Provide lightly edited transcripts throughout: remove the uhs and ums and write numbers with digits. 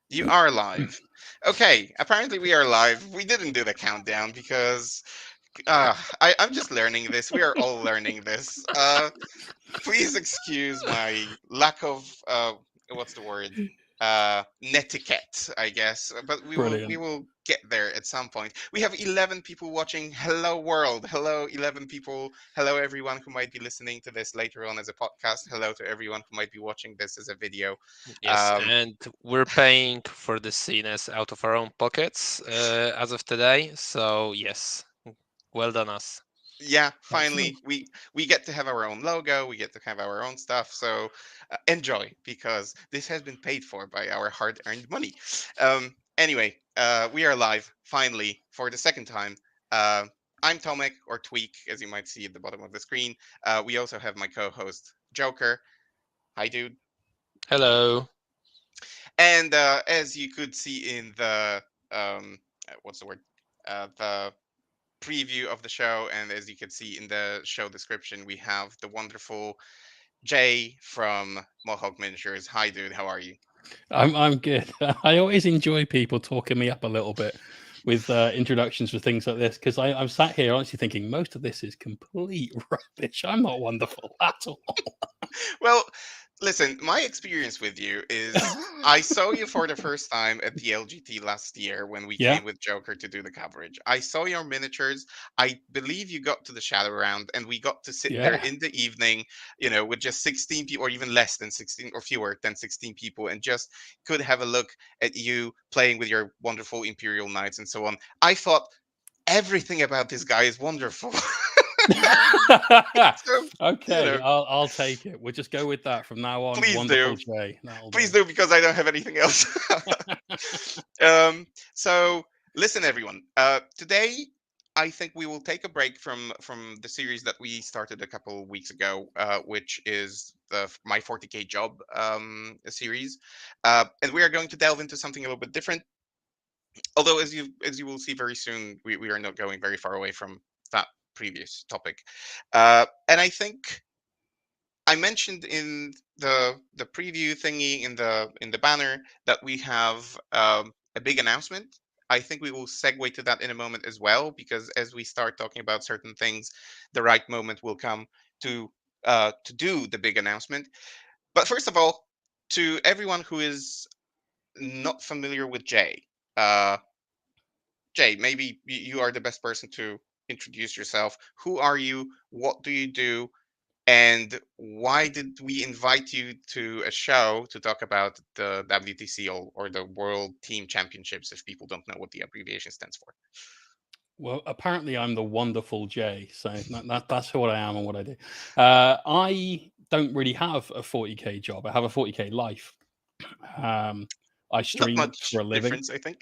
You are live. Okay, apparently we are live. We didn't do the countdown because I'm just learning this. We are all learning this. Please excuse my lack of what's the word? Netiquette, I guess. But we Brilliant. will get there at some point. We have 11 people watching. Hello world. Hello 11 people. Hello everyone who might be listening to this later on as a podcast. Hello to everyone who might be watching this as a video. Yes, Um, and we're paying for the CNS out of our own pockets as of today. So yes, well done us. yeah, Excellent. finally we get to have our own logo, we get to have our own stuff, so enjoy, because this has been paid for by our hard-earned money. Anyway, we are live finally for the second time. uh, I'm Tomek, or Tweak, as you might see at the bottom of the screen. We also have my co-host Joker. Hi dude. Hello. And as you could see in the what's the word, the preview of the show, and as you can see in the show description, we have the wonderful Jay from Mohawk Miniatures. Hi, dude. How are you? I'm good. I always enjoy people talking me up a little bit with introductions for things like this because I'm sat here honestly thinking most of this is complete rubbish. I'm not wonderful at all. Well, listen, my experience with you is I saw you for the first time at the LGT last year when we Yeah, came with Joker to do the coverage. I saw your miniatures. I believe you got to the Shadow Round, and we got to sit there yeah. in the evening, with just 16 people, or even less than 16, or fewer than 16 people, and just could have a look at you playing with your wonderful Imperial Knights and so on. I thought everything about this guy is wonderful. So, you Okay, know, I'll take it. We'll just go with that from now on. please do. Wonderful Jay. That'll Please do. do, because I don't have anything else. So listen, everyone. Today, I think we will take a break from the series that we started a couple weeks ago, which is the My 40K Job series, and we are going to delve into something a little bit different. Although, as you will see very soon, we are not going very far away from that previous topic. And I think I mentioned in the preview thingy in the banner that we have a big announcement. I think we will segue to that in a moment as well, because as we start talking about certain things, the right moment will come to do the big announcement. But first of all, to everyone who is not familiar with Jay, uh, Jay, maybe you are the best person to introduce yourself. Who are you? What do you do? And why did we invite you to a show to talk about the WTC, or the World Team Championships, if people don't know what the abbreviation stands for? Well, apparently I'm the wonderful Jay, so that's what I am and what I do. I don't really have a 40k job. I have a 40k life. Um, I Not stream for much a living. difference, I think.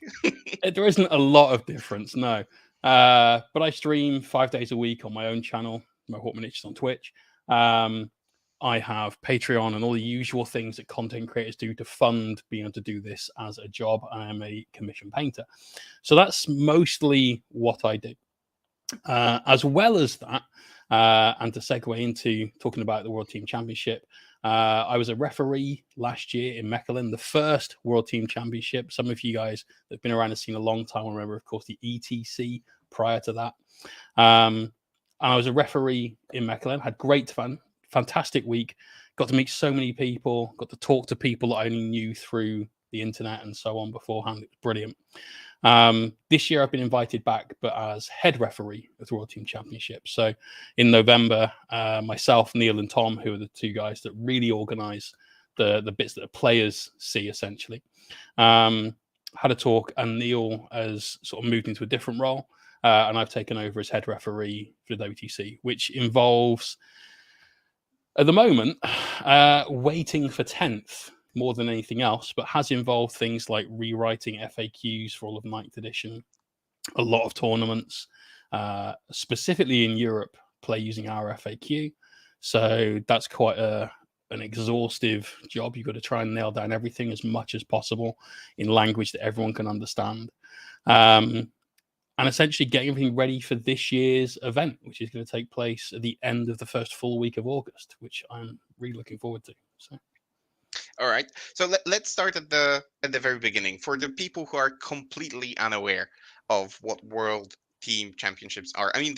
There isn't a lot of difference, no. But I stream 5 days a week on my own channel, Mohawk Miniatures on Twitch. Um, I have Patreon and all the usual things that content creators do to fund being able to do this as a job. I am a commission painter. So that's mostly what I do. As well as that, and to segue into talking about the World Team Championship, I was a referee last year in Mechelen, the first World Team Championship. Some of you guys that have been around and seen a long time remember, of course, the ETC prior to that. And I was a referee in Mechelen, had great fun, fantastic week, got to meet so many people, got to talk to people that I only knew through the internet and so on beforehand. It was brilliant. This year I've been invited back, but as head referee of the World Team Championship. So in November, myself, Neil, and Tom, who are the two guys that really organise the bits that the players see, essentially, had a talk, and Neil has sort of moved into a different role, and I've taken over as head referee for the WTC, which involves at the moment waiting for 10th more than anything else, but has involved things like rewriting FAQs for all of ninth edition, a lot of tournaments, specifically in Europe, play using our FAQ. So that's quite an exhaustive job. You've got to try and nail down everything as much as possible in language that everyone can understand. And essentially getting everything ready for this year's event, which is going to take place at the end of the first full week of August, which I'm really looking forward to. So. All right. So let's start at the very beginning. For the people who are completely unaware of what World Team Championships are, I mean,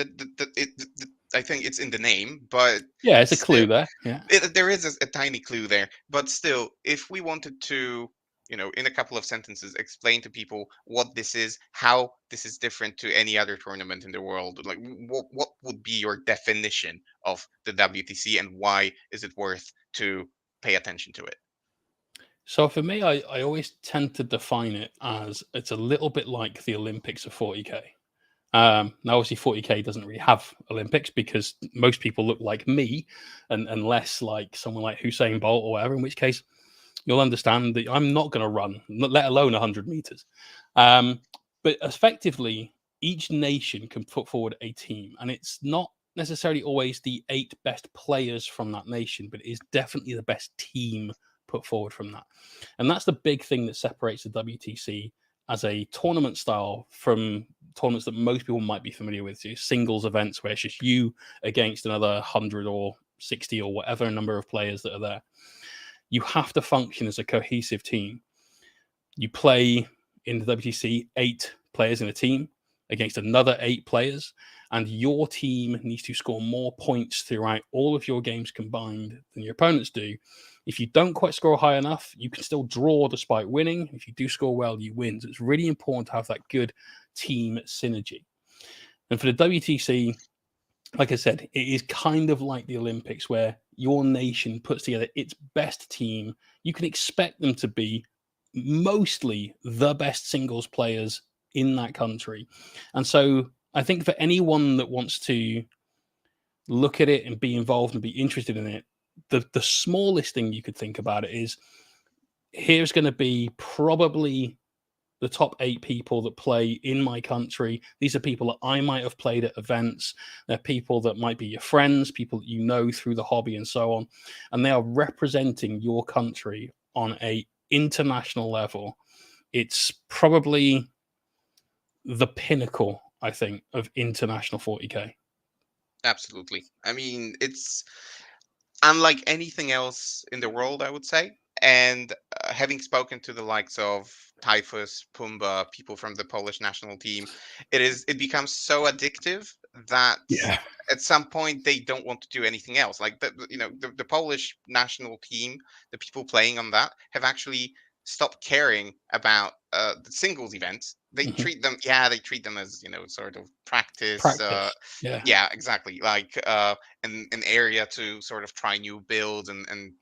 I think it's in the name, but Yeah, it's a still, clue there. Yeah. there is a tiny clue there. But still, if we wanted to, in a couple of sentences, explain to people what this is, how this is different to any other tournament in the world, like what would be your definition of the WTC and why is it worth to pay attention to it? So for me, I always tend to define it as it's a little bit like the Olympics of 40K. Now, obviously, 40K doesn't really have Olympics because most people look like me and less like someone like Usain Bolt or whatever, in which case you'll understand that I'm not going to run, let alone 100 meters. Um, but effectively, each nation can put forward a team, and it's not necessarily always the 8 best players from that nation, but it is definitely the best team put forward from that. And that's the big thing that separates the WTC as a tournament style from tournaments that most people might be familiar with, so singles events where it's just you against another 100 or 60 or whatever number of players that are there. You have to function as a cohesive team. You play in the WTC 8 players in a team against another 8 players, and your team needs to score more points throughout all of your games combined than your opponents do. If you don't quite score high enough, you can still draw despite winning. If you do score well, you win. So it's really important to have that good team synergy. And for the WTC, like I said, it is kind of like the Olympics where your nation puts together its best team. You can expect them to be mostly the best singles players in that country. And so I think for anyone that wants to look at it and be involved and be interested in it, the smallest thing you could think about it is here's going to be probably the top 8 people that play in my country. These are people that I might have played at events. They're people that might be your friends, people that you know through the hobby and so on. And they are representing your country on a international level. It's probably the pinnacle, I think, of international 40K. Absolutely. I mean, it's unlike anything else in the world, I would say. And having spoken to the likes of Typhus, Pumba, people from the Polish national team, it becomes so addictive that Yeah. at some point they don't want to do anything else. Like the Polish national team, the people playing on that have actually stopped caring about the singles events. They Mhm. treat them, they treat them as sort of practice. Practice. Yeah. Yeah, exactly. Like an area to sort of try new builds and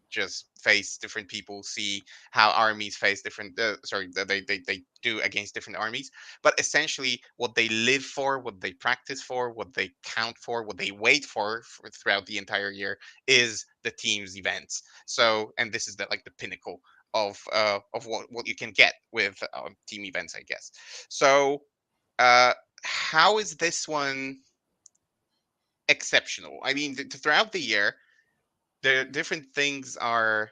just face different people, see how armies face different they do against different armies. But essentially what they live for, what they practice for, what they count for, what they wait for throughout the entire year is the team's events. So, and this is the pinnacle of what you can get with team events, I guess. So uh how is this one exceptional? I mean, throughout the year, the different things are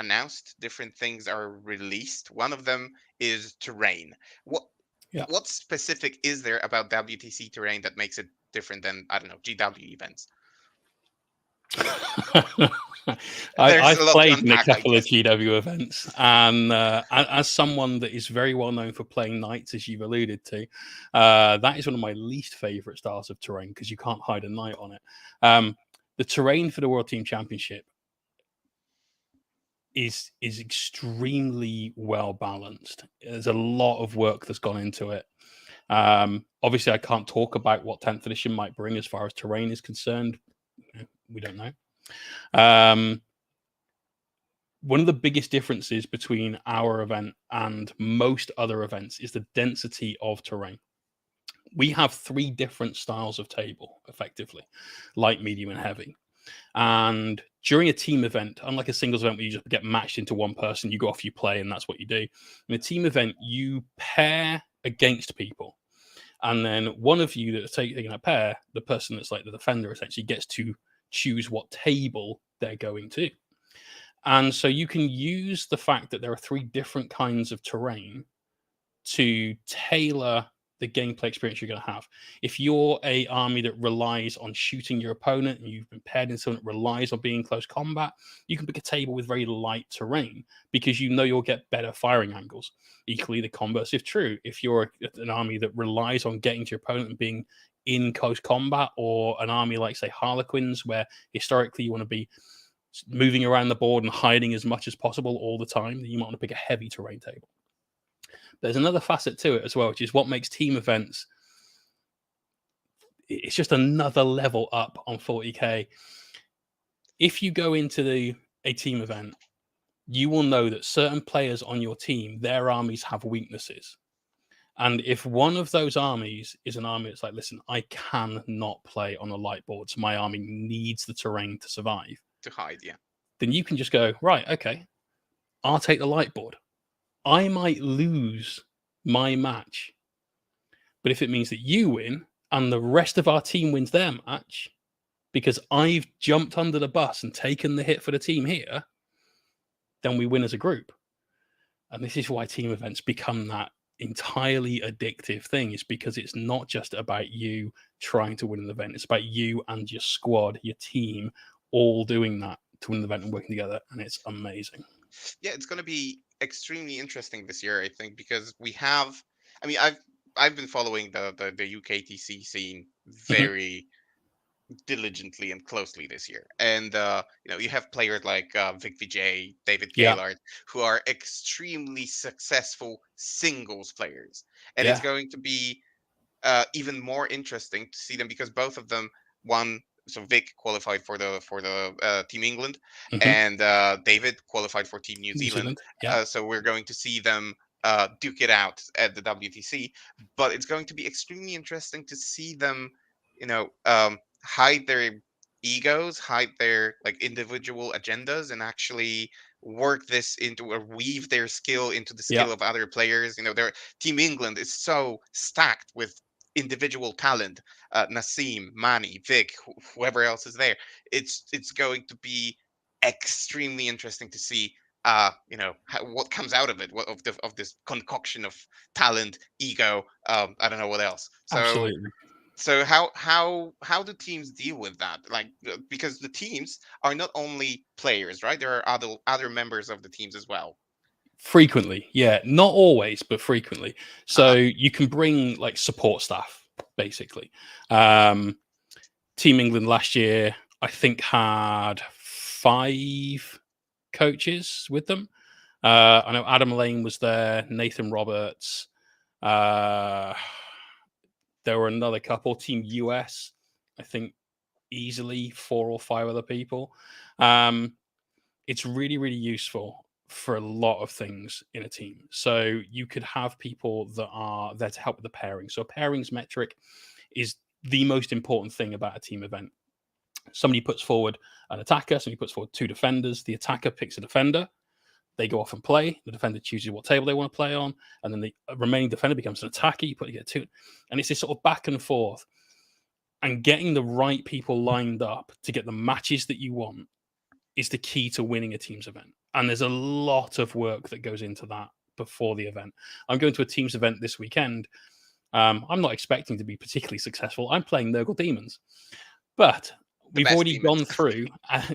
announced, different things are released. One of them is terrain. What Yeah. what specific is there about WTC terrain that makes it different than, I don't know, GW events? There's I've a lot to played in a unpack, I couple of guess. GW events, and as someone that is very well known for playing knights, as you've alluded to, that is one of my least favorite styles of terrain because you can't hide a knight on it. The terrain for the World Team Championship is extremely well balanced. There's a lot of work that's gone into it. Obviously, I can't talk about what 10th edition might bring as far as terrain is concerned. We don't know. One of the biggest differences between our event and most other events is the density of terrain. We have 3 different styles of table, effectively, light, medium, and heavy. And during a team event, unlike a singles event where you just get matched into one person, you go off, you play, and that's what you do. In a team event, you pair against people. And then one of you that's taking a pair, the person that's like the defender, essentially gets to choose what table they're going to. And so you can use the fact that there are 3 different kinds of terrain to tailor the gameplay experience you're going to have. If you're a army that relies on shooting your opponent and you've been paired in someone that relies on being in close combat, you can pick a table with very light terrain because you know you'll get better firing angles. Equally, the converse is true. If you're an army that relies on getting to your opponent and being in close combat, or an army like, say, Harlequins, where historically you want to be moving around the board and hiding as much as possible all the time, then you might want to pick a heavy terrain table. There's another facet to it as well, which is what makes team events. It's just another level up on 40k. If you go into a team event, you will know that certain players on your team, their armies have weaknesses. And if one of those armies is an army that's like, listen, I cannot play on a light board, so my army needs the terrain to survive. To hide, yeah. Then you can just go, right, okay, I'll take the light board. I might lose my match, but if it means that you win and the rest of our team wins their match because I've jumped under the bus and taken the hit for the team here, then we win as a group. And this is why team events become that entirely addictive thing, is because it's not just about you trying to win an event. It's about you and your squad, your team, all doing that to win the event and working together. And it's amazing. Yeah, it's going to be extremely interesting this year, I think, because we have. I mean, I've been following the UKTC scene very diligently and closely this year, and you have players like Vic Vijay, David Yeah. Gaylord, who are extremely successful singles players, and it's Yeah. going to be even more interesting to see them because both of them won. So Vic qualified for the Team England, and David qualified for Team New Zealand. Yeah. So we're going to see them duke it out at the WTC. But it's going to be extremely interesting to see them, hide their egos, hide their like individual agendas, and actually work this into or weave their skill into the skill Yeah. of other players. Their Team England is so stacked with individual talent. Nassim, Mani, Vic, whoever else is there. It's going to be extremely interesting to see. What comes out of it, what of this concoction of talent, ego. I don't know what else. Absolutely. So how do teams deal with that? Like because the teams are not only players, right? There are other members of the teams as well. Frequently, yeah, not always, but frequently. So you can bring like support staff, basically. Team England last year, I think, had 5 coaches with them. I know Adam Lane was there, Nathan Roberts. There were another couple. Team US, I think, easily 4 or 5 other people. It's really, really useful for a lot of things in a team. So you could have people that are there to help with the pairing. So a pairings metric is the most important thing about a team event. Somebody puts forward an attacker, somebody puts forward 2 defenders. The attacker picks a defender. They go off and play. The defender chooses what table they want to play on, and then the remaining defender becomes an attacker. You get 2, and it's this sort of back and forth. And getting the right people lined up to get the matches that you want is the key to winning a team's event. And there's a lot of work that goes into that before the event. I'm going to a team's event this weekend. I'm not expecting to be particularly successful. I'm playing Nurgle Demons. But we've already gone through.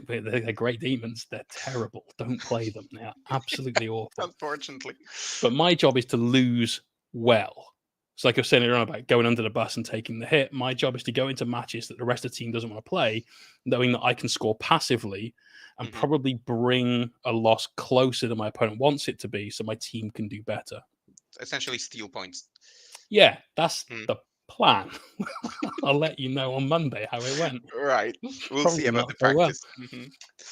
They're great demons. They're terrible. Don't play them. They're absolutely awful. Unfortunately. But my job is to lose well. So like I was saying earlier about going under the bus and taking the hit, my job is to go into matches that the rest of the team doesn't want to play, knowing that I can score passively and probably bring a loss closer than my opponent wants it to be so my team can do better. Essentially steal points. Yeah, that's the plan. I'll let you know on Monday how it went. Right. We'll see about the practice.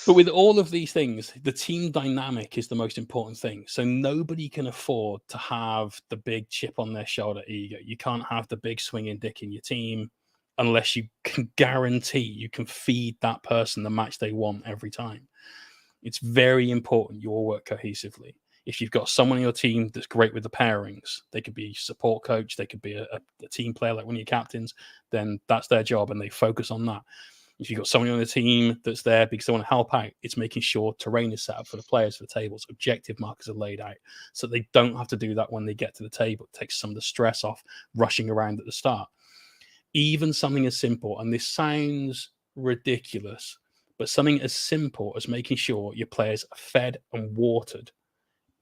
But with all of these things, the team dynamic is the most important thing. So nobody can afford to have the big chip on their shoulder ego. You can't have the big swinging dick in your team unless you can guarantee you can feed that person the match they want every time. It's very important you all work cohesively. If you've got someone on your team that's great with the pairings, they could be a support coach, they could be a team player like one of your captains, then that's their job and they focus on that. If you've got someone on the team that's there because they want to help out, it's making sure terrain is set up for the players for the tables. Objective markers are laid out so they don't have to do that when they get to the table. It takes some of the stress off rushing around at the start. Even something as simple, and this sounds ridiculous, but something as simple as making sure your players are fed and watered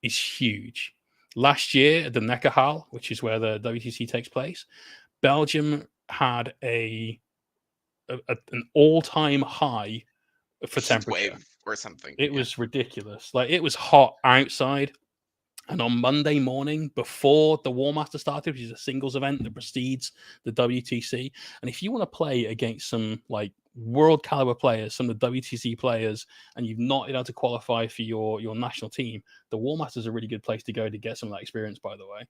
is huge. Last year at the Neckarhal, which is where the WTC takes place, Belgium had an all-time high for Heat temperature. wave or something. It was ridiculous. Like, it was hot outside. And on Monday morning, before the War Master started, which is a singles event that precedes the WTC, and if you want to play against some like world caliber players, some of the WTC players, and you've not been able to qualify for your national team, the War Master is a really good place to go to get some of that experience, by the way.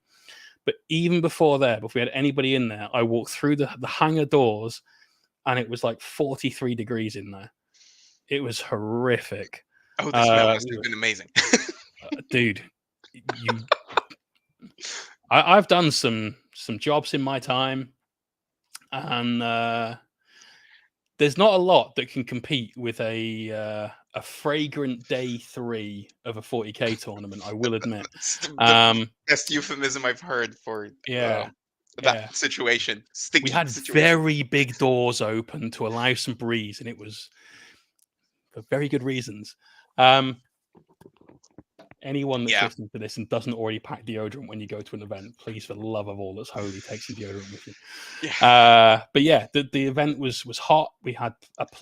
But even before we had anybody in there, I walked through the hangar doors, and it was like 43 degrees in there. It was horrific. Oh, the smell must have been amazing. Dude, I've done some jobs in my time, and there's not a lot that can compete with a fragrant day 3 of a 40k tournament, I will admit. That's the best euphemism I've heard for that situation. Sticky we had situation. very big doors open to allow some breeze, and it was for very good reasons. Anyone that's listening to this and doesn't already pack deodorant when you go to an event, please, for the love of all that's holy, take some deodorant with you. But yeah, the event was hot. We had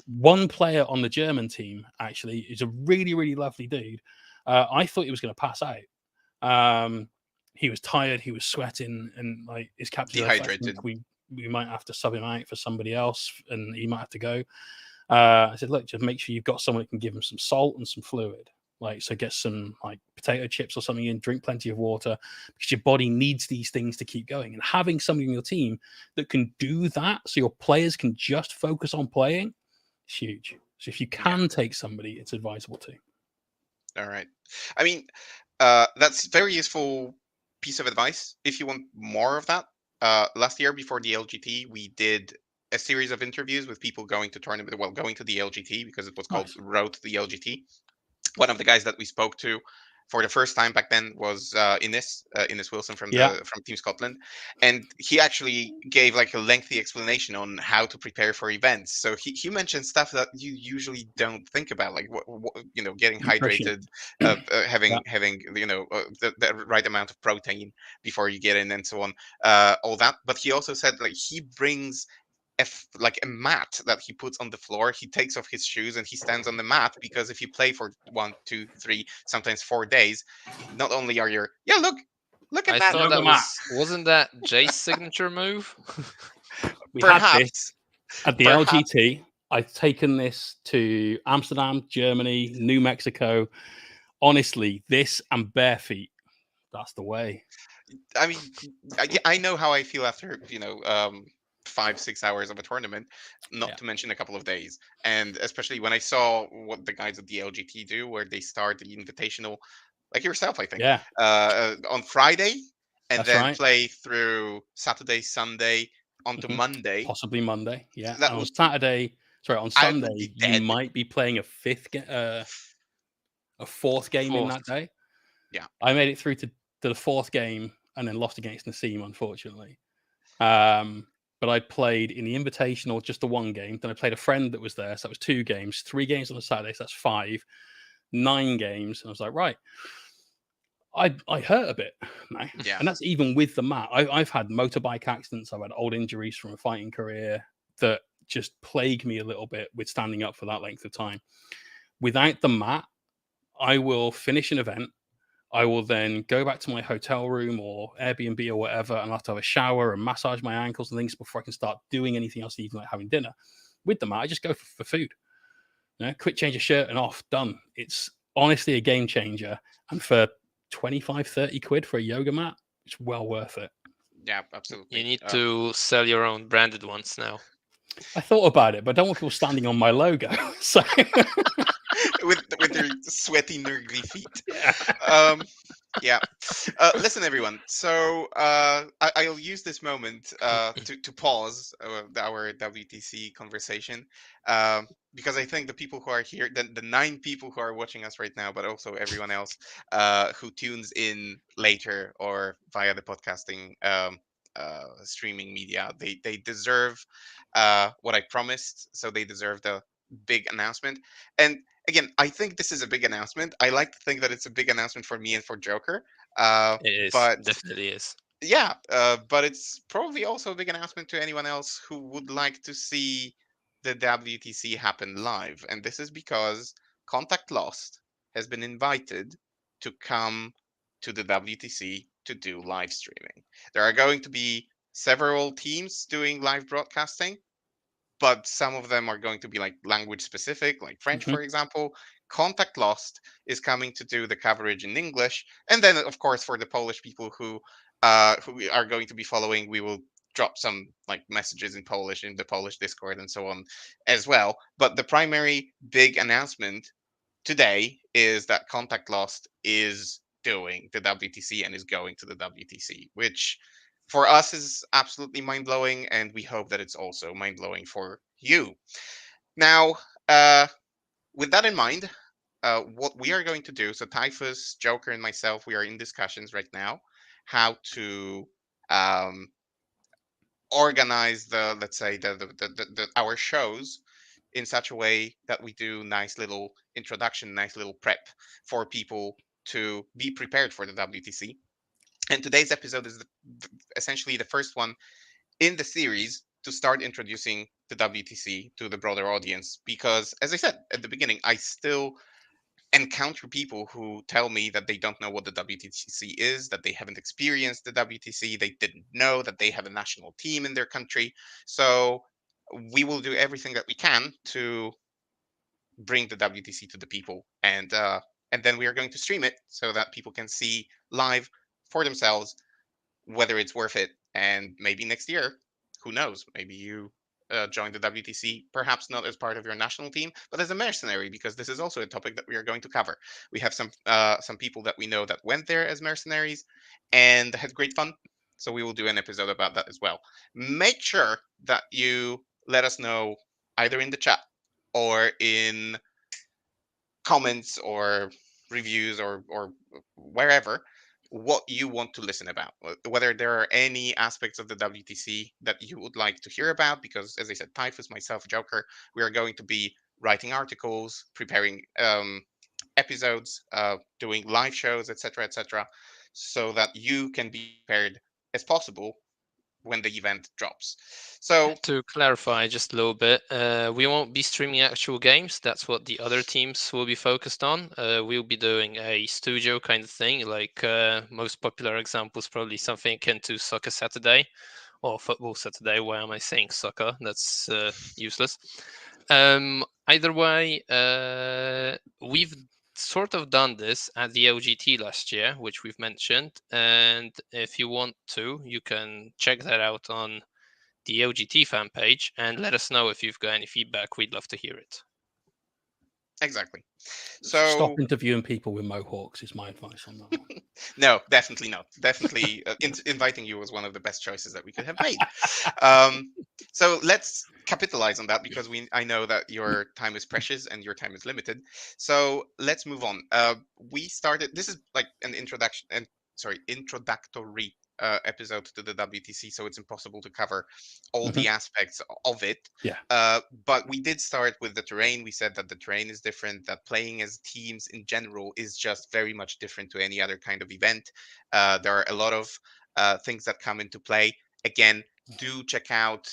one player on the German team, actually. He's a really, really lovely dude. I thought he was going to pass out. He was tired. He was sweating, and like his captain, dehydrated. We might have to sub him out for somebody else, and he might have to go. I said, look, just make sure you've got someone that can give him some salt and some fluid. Like, so get some like potato chips or something in, drink plenty of water, because your body needs these things to keep going. And having somebody in your team that can do that, so your players can just focus on playing, is huge. So if you can take somebody, it's advisable to. All right. I mean, that's very useful piece of advice. If you want more of that, last year before the LGT, we did a series of interviews with people going to tournament, going to the LGT, because it was called Road to the LGT. One of the guys that we spoke to for the first time back then was Innes Wilson from Team Scotland, and he actually gave like a lengthy explanation on how to prepare for events. So he mentioned stuff that you usually don't think about, like getting hydrated, having the right amount of protein before you get in, and so on, all that. But he also said like he brings a mat that he puts on the floor. He takes off his shoes and he stands on the mat, because if you play for 1, 2, 3, sometimes 4 days, not only are you look at that. I thought that wasn't that Jay's signature move? We had this at the LGT. I've taken this to Amsterdam, Germany, New Mexico. Honestly, this and bare feet, that's the way. I mean, I know how I feel after 5-6 hours of a tournament, not to mention a couple of days. And especially when I saw what the guys at the LGT do, where they start the invitational, like yourself, I think, on Friday, and then play through Saturday, Sunday, onto Monday. Possibly Monday, yeah. And on Saturday, on Sunday, you might be playing a fourth game in that day. Yeah. I made it through to the fourth game and then lost against Nassim, unfortunately. But I played in the Invitational just the one game. Then I played a friend that was there. So that was 2 games, 3 games on a Saturday. So that's 5, 9 games. And I was like, right, I hurt a bit now. Yeah. And that's even with the mat. I've had motorbike accidents. I've had old injuries from a fighting career that just plague me a little bit with standing up for that length of time. Without the mat, I will finish an event. I will then go back to my hotel room or Airbnb or whatever, and I'll have to have a shower and massage my ankles and things before I can start doing anything else, even like having dinner. With the mat, I just go for food. Quick change of shirt and off, done. It's honestly a game changer. And for 25, 30 quid for a yoga mat, it's well worth it. Yeah, absolutely. You need to sell your own branded ones now. I thought about it, but I don't want people standing on my logo. So with their sweaty, nerdy feet. Yeah. Yeah. Listen, everyone. So I'll use this moment to pause our WTC conversation, because I think the people who are here, the 9 people who are watching us right now, but also everyone else who tunes in later or via the podcasting streaming media, they deserve what I promised. So they deserve the big announcement. And again, I think this is a big announcement. I like to think that it's a big announcement for me and for Joker. Uh, It is, but definitely is. yeah, but it's probably also a big announcement to anyone else who would like to see the WTC happen live. And this is because Contact Lost has been invited to come to the WTC to do live streaming. There are going to be several teams doing live broadcasting, but some of them are going to be like language specific, like French, Mhm. for example. Contact Lost is coming to do the coverage in English, and then of course for the Polish people who are going to be following, we will drop some like messages in Polish in the Polish Discord and so on as well. But the primary big announcement today is that Contact Lost is doing the WTC and is going to the WTC, which for us is absolutely mind blowing, and we hope that it's also mind blowing for you. Now, uh, with that in mind, what we are going to do, so Typhus, Joker, and myself, we are in discussions right now how to um, organize the, let's say, our shows in such a way that we do nice little introduction, nice little prep for people to be prepared for the WTC. And today's episode is essentially the first one in the series to start introducing the WTC to the broader audience. Because, as I said at the beginning, I still encounter people who tell me that they don't know what the WTC is, that they haven't experienced the WTC, they didn't know that they have a national team in their country. So we will do everything that we can to bring the WTC to the people, and then we are going to stream it so that people can see live for themselves whether it's worth it. And maybe next year, who knows? Maybe you join the WTC, perhaps not as part of your national team, but as a mercenary, because this is also a topic that we are going to cover. We have some people that we know that went there as mercenaries and had great fun. So we will do an episode about that as well. Make sure that you let us know either in the chat or in comments or reviews or wherever what you want to listen about, whether there are any aspects of the WTC that you would like to hear about, because as I said, Typhus, myself, Joker, we are going to be writing articles, preparing episodes, doing live shows, etc., so that you can be prepared as possible when the event drops. So To clarify just a little bit, we won't be streaming actual games. That's what the other teams will be focused on. We'll be doing a studio kind of thing. Like most popular examples, probably something akin to Soccer Saturday or Football Saturday. Why am I saying soccer? That's useless. Either way, we've sort of done this at the LGT last year, which we've mentioned. And if you want to, you can check that out on the LGT fan page and let us know if you've got any feedback. We'd love to hear it. exactly. Stop So interviewing people with mohawks is my advice on that one. no, definitely not. Definitely, inviting you was one of the best choices that we could have made. Um, so let's capitalize on that, because I know that your time is precious and your time is limited. So let's move on. We started. This is like an introduction and sorry, introductory episode to the WTC, so it's impossible to cover all Mhm. the aspects of it. Yeah. But we did start with the terrain. We said that the terrain is different, that playing as teams in general is just very much different to any other kind of event. There are a lot of things that come into play. Again, do check out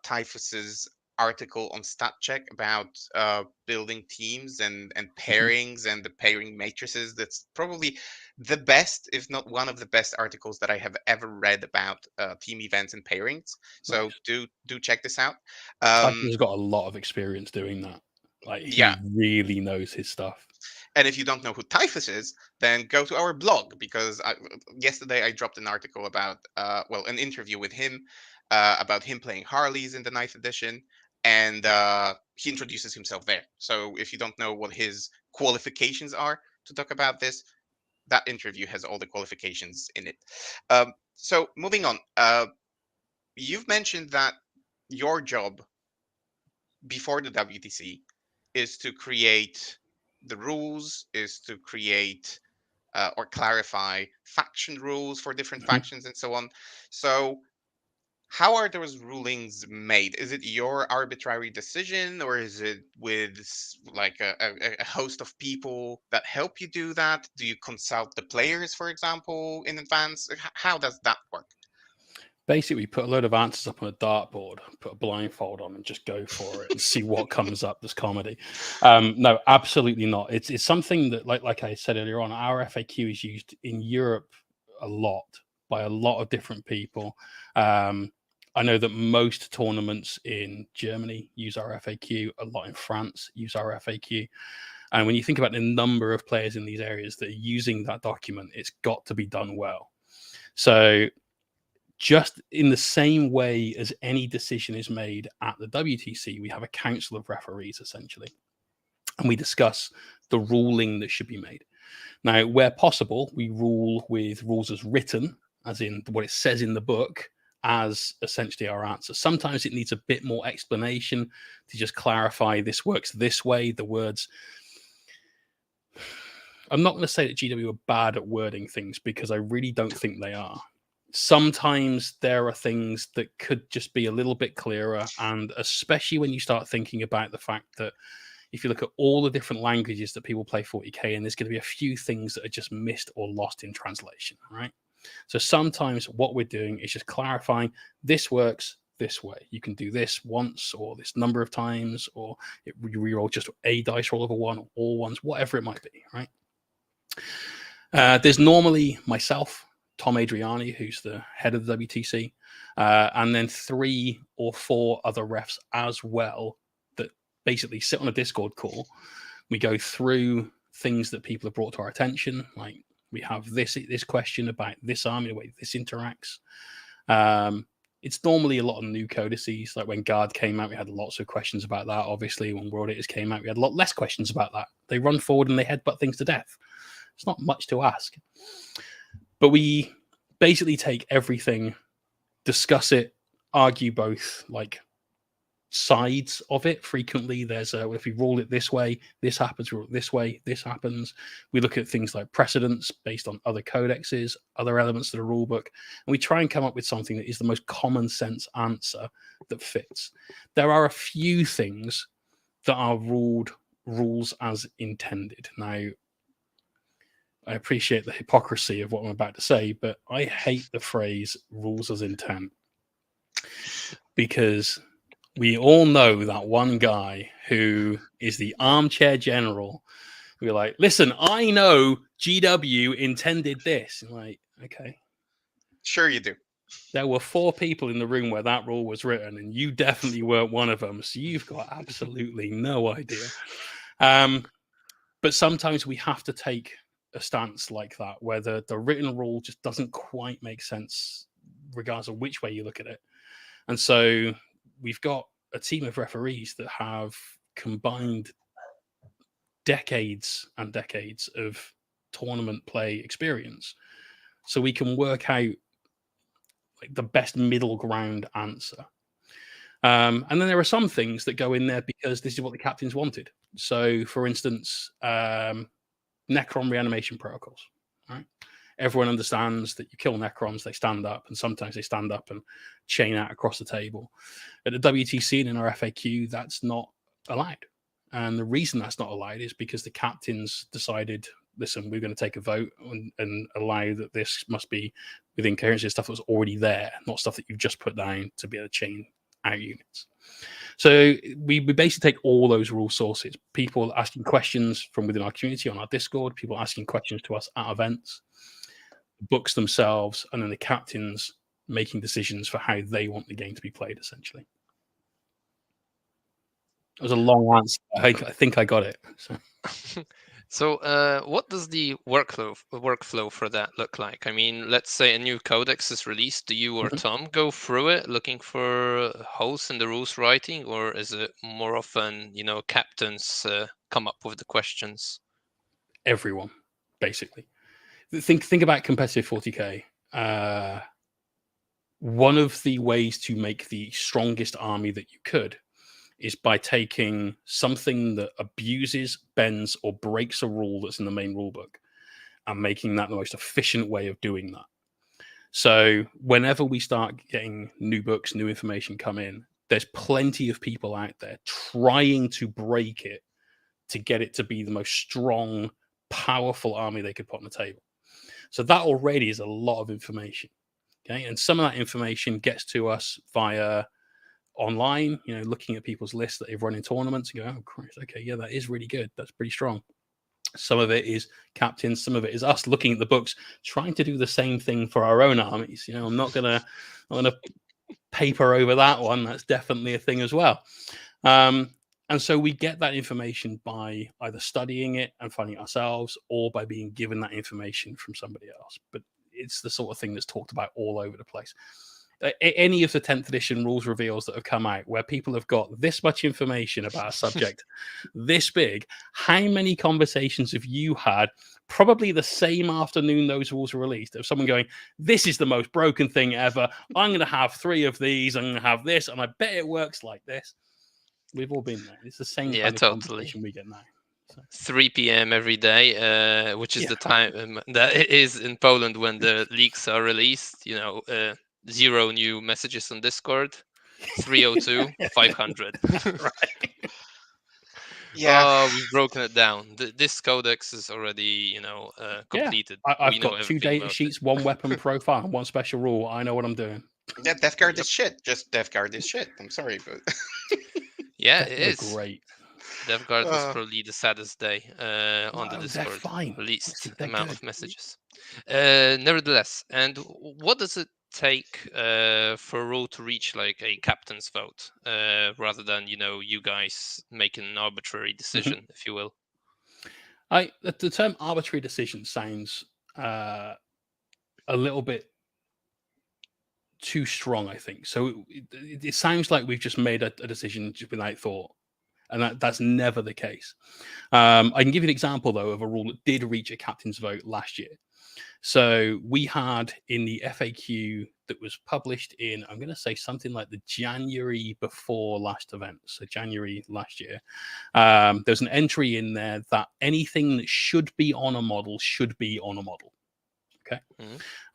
Typhus's article on StatCheck about building teams and Mhm. pairings and the pairing matrices. That's probably the best, if not one of the best articles that I have ever read about team events and pairings. So Nice. do check this out. Tyson Um, has got a lot of experience doing that. Like yeah, he really knows his stuff. and if you don't know who Typhus is, then go to our blog, because yesterday I dropped an article about, well, an interview with him about him playing Harleys in the ninth edition, and he introduces himself there. So if you don't know what his qualifications are to talk about this, that interview has all the qualifications in it. So moving on, you've mentioned that your job before the WTC is to create the rules, is to create or clarify faction rules for different Mhm. factions and so on. So how are those rulings made? Is it your arbitrary decision, or is it with like a host of people that help you do that? Do you consult the players, for example, in advance? How does that work? Basically, put a load of answers up on a dartboard, put a blindfold on, and just go for it and see what comes up as comedy. No, absolutely not. It's something that, like I said earlier on, our FAQ is used in Europe a lot by a lot of different people. I know that most tournaments in Germany use our FAQ. A lot in France use our FAQ. And when you think about the number of players in these areas that are using that document, it's got to be done well. So just in the same way as any decision is made at the WTC, we have a council of referees essentially, and we discuss the ruling that should be made. Now, where possible, we rule with rules as written, as in what it says in the book, as essentially our answer. Sometimes it needs a bit more explanation to just clarify this works this way. The words. I'm not going to say that GW are bad at wording things because I really don't think they are. Sometimes there are things that could just be a little bit clearer, and especially when you start thinking about the fact that if you look at all the different languages that people play 40k, and there's going to be a few things that are just missed or lost in translation, right? So sometimes what we're doing is just clarifying this works this way. You can do this once or this number of times, or you reroll just a dice roll over one, or all ones, whatever it might be, right? There's normally myself, Tom Adriani, who's the head of the WTC, and then 3 or 4 other refs as well that basically sit on a Discord call. We go through things that people have brought to our attention, like we have this question about this army, the way this interacts. It's normally a lot of new codices. Like when Guard came out, we had lots of questions about that. Obviously, when World Eaters came out, we had a lot less questions about that. They run forward and they headbutt things to death. It's not much to ask. But we basically take everything, discuss it, argue both like sides of it. Frequently there's if we rule it this way, this happens, rule it this way, this happens. We look at things like precedents based on other codexes, other elements of the rule book, and we try and come up with something that is the most common sense answer that fits. There are a few things that are ruled rules as intended. Now, I appreciate the hypocrisy of what I'm about to say, but I hate the phrase rules as intent because we all know that one guy who is the armchair general. We're like, listen, I know GW intended this. I'm like, okay. Sure, you do. There were 4 people in the room where that rule was written, and you definitely weren't one of them. So you've got absolutely no idea. But sometimes we have to take a stance like that, where the written rule just doesn't quite make sense, regardless of which way you look at it. And so we've got a team of referees that have combined decades and decades of tournament play experience, so we can work out like the best middle ground answer. And then there are some things that go in there because this is what the captains wanted. So, for instance, Necron reanimation protocols. Right? Everyone understands that you kill Necrons, they stand up, and sometimes they stand up and chain out across the table. At the WTC and in our FAQ, that's not allowed. And the reason that's not allowed is because the captains decided, listen, we're going to take a vote and allow that this must be within coherency of stuff that was already there, not stuff that you've just put down to be able to chain out units. So we basically take all those rule sources, people asking questions from within our community on our Discord, people asking questions to us at events, books themselves, and then the captains making decisions for how they want the game to be played, essentially. It was a long answer. I think I got it. So, what does the workflow for that look like? I mean, let's say a new codex is released. Do you or Tom go through it looking for holes in the rules writing, or is it more often, captains come up with the questions? Everyone, basically. think about competitive 40k. One of the ways to make the strongest army that you could is by taking something that abuses, bends, or breaks a rule that's in the main rulebook and making that the most efficient way of doing that. So whenever we start getting new books, new information come in, there's plenty of people out there trying to break it to get it to be the most strong, powerful army they could put on the table. So that already is a lot of information. Okay. And some of that information gets to us via online, looking at people's lists that they've run in tournaments and go, oh, Christ, okay, yeah, that is really good. That's pretty strong. Some of it is captains, some of it is us looking at the books, trying to do the same thing for our own armies. I'm not gonna paper over that one. That's definitely a thing as well. And so we get that information by either studying it and finding it ourselves, or by being given that information from somebody else. But it's the sort of thing that's talked about all over the place. Any of the 10th edition rules reveals that have come out where people have got this much information about a subject this big, how many conversations have you had probably the same afternoon those rules were released of someone going, this is the most broken thing ever, I'm going to have 3 of these, I'm going to have this, and I bet it works like this. We've all been there. It's the same kind of conversation we get now. So. 3 p.m. every day, which is the time that it is in Poland when the leaks are released. 0 new messages on Discord, 302, 500. Right. Yeah. We've broken it down. This codex is already, completed. I've got 2 data sheets, 1 weapon profile, and 1 special rule. I know what I'm doing. Yeah, Death Guard is shit. Just Death Guard is shit. I'm sorry, but yeah, it is great. Death Guard was probably the saddest day on the Discord. Fine. Least amount of messages. Nevertheless, and what does it take for a rule to reach like a captain's vote, rather than you guys making an arbitrary decision, if you will? The term arbitrary decision sounds a little bit too strong, I think. So it sounds like we've just made a decision just without thought, and that's never the case. I can give you an example though of a rule that did reach a captain's vote last year. So we had in the FAQ that was published in, I'm going to say something like the January before last event, so January last year, there's an entry in there that anything that should be on a model should be on a model. Okay.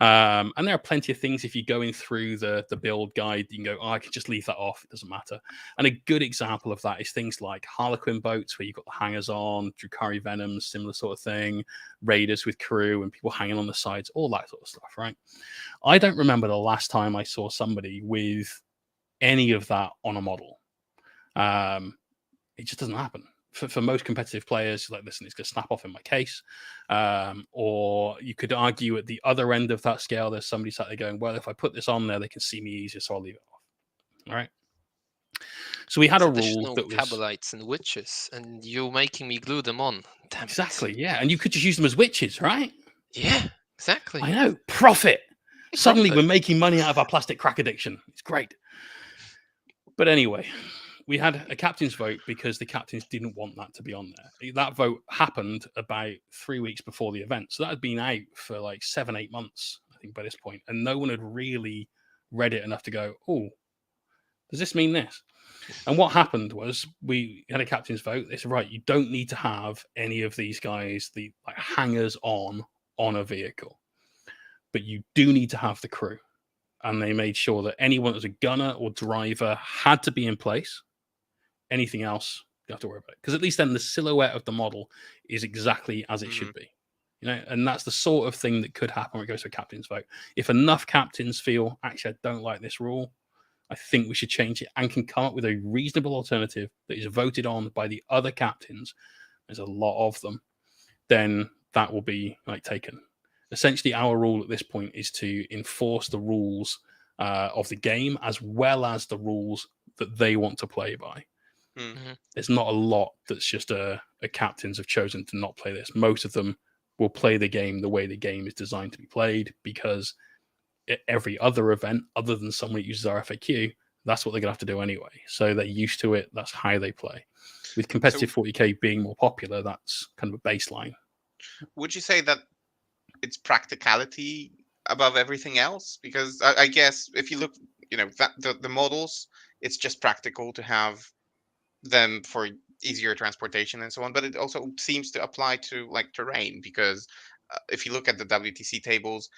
And there are plenty of things. If you're going through the build guide, you can go, I can just leave that off. It doesn't matter. And a good example of that is things like Harlequin boats, where you've got the hangers on, Drukhari Venoms, similar sort of thing, raiders with crew and people hanging on the sides, all that sort of stuff, right? I don't remember the last time I saw somebody with any of that on a model. It just doesn't happen. For most competitive players, like, listen, it's going to snap off in my case. Or you could argue at the other end of that scale, there's somebody sat there going, well, if I put this on there, they can see me easier, so I'll leave it off. All right. So we had a rule that was Cabalites and witches, and you're making me glue them on. Damn exactly, yeah. And you could just use them as witches, right? Yeah, exactly. I know. Profit. Suddenly we're making money out of our plastic crack addiction. It's great. But anyway, we had a captain's vote because the captains didn't want that to be on there. That vote happened about 3 weeks before the event. So that had been out for like 7-8 months, I think, by this point. And no one had really read it enough to go, oh, does this mean this? And what happened was we had a captain's vote. They said, right, you don't need to have any of these guys, the like hangers on a vehicle, but you do need to have the crew. And they made sure that anyone that was a gunner or driver had to be in place. Anything else, you have to worry about it. Because at least then the silhouette of the model is exactly as it should be. And that's the sort of thing that could happen when it goes to a captain's vote. If enough captains feel, actually, I don't like this rule, I think we should change it and can come up with a reasonable alternative that is voted on by the other captains, there's a lot of them, then that will be like taken. Essentially, our rule at this point is to enforce the rules of the game as well as the rules that they want to play by. Mm-hmm. There's not a lot that's just a captains have chosen to not play this. Most of them will play the game the way the game is designed to be played, because at every other event, other than someone who uses our FAQ, that's what they're going to have to do anyway. So they're used to it. That's how they play. With competitive 40k being more popular, that's kind of a baseline. Would you say that it's practicality above everything else? Because I guess if you look, that the models, it's just practical to have them for easier transportation and so on. But it also seems to apply to like terrain, because if you look at the WTC tables,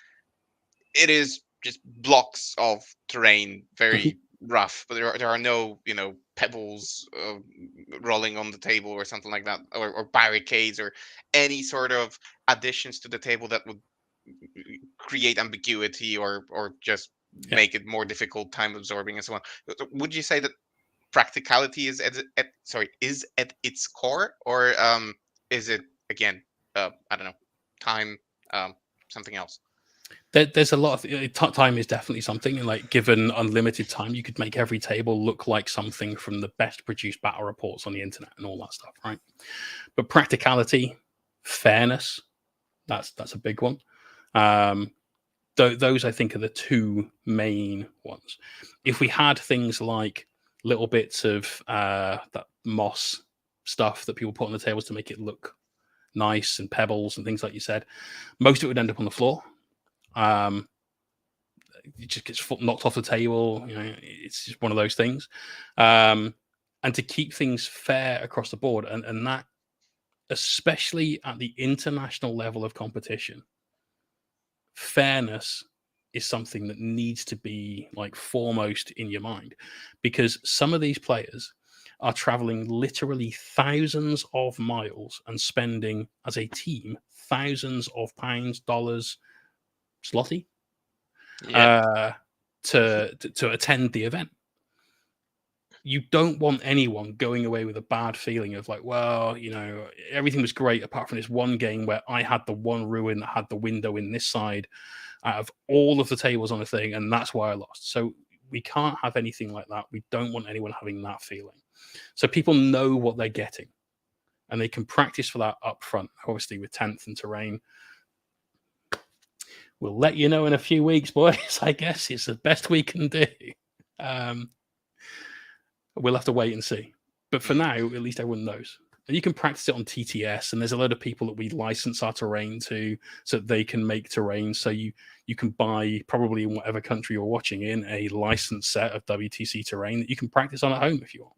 it is just blocks of terrain, very rough, but there are no pebbles rolling on the table or something like that, or barricades or any sort of additions to the table that would create ambiguity or just Yeah. make it more difficult, time absorbing and so on. Would you say that practicality is is at its core, or is it again, I don't know, time, something else? There's a lot of time is definitely something, and like given unlimited time, you could make every table look like something from the best produced battle reports on the internet and all that stuff, right? But practicality, fairness, that's a big one. Those I think are the two main ones. If we had things like little bits of that moss stuff that people put on the tables to make it look nice, and pebbles and things like you said, most of it would end up on the floor. It just gets knocked off the table. It's just one of those things. And to keep things fair across the board, and that especially at the international level of competition, fairness is something that needs to be like foremost in your mind, because some of these players are traveling literally thousands of miles and spending as a team thousands of pounds, dollars, zloty, to attend the event. You don't want anyone going away with a bad feeling of like, well, everything was great apart from this one game where I had the one ruin that had the window in this side out of all of the tables on the thing, and that's why I lost. So we can't have anything like that. We don't want anyone having that feeling. So people know what they're getting, and they can practice for that up front. Obviously, with 10th and terrain, we'll let you know in a few weeks, boys. I guess it's the best we can do. We'll have to wait and see. But for now, at least everyone knows. And you can practice it on TTS, and there's a load of people that we license our terrain to, so that they can make terrain. So you can buy, probably in whatever country you're watching in, a licensed set of WTC terrain that you can practice on at home if you want.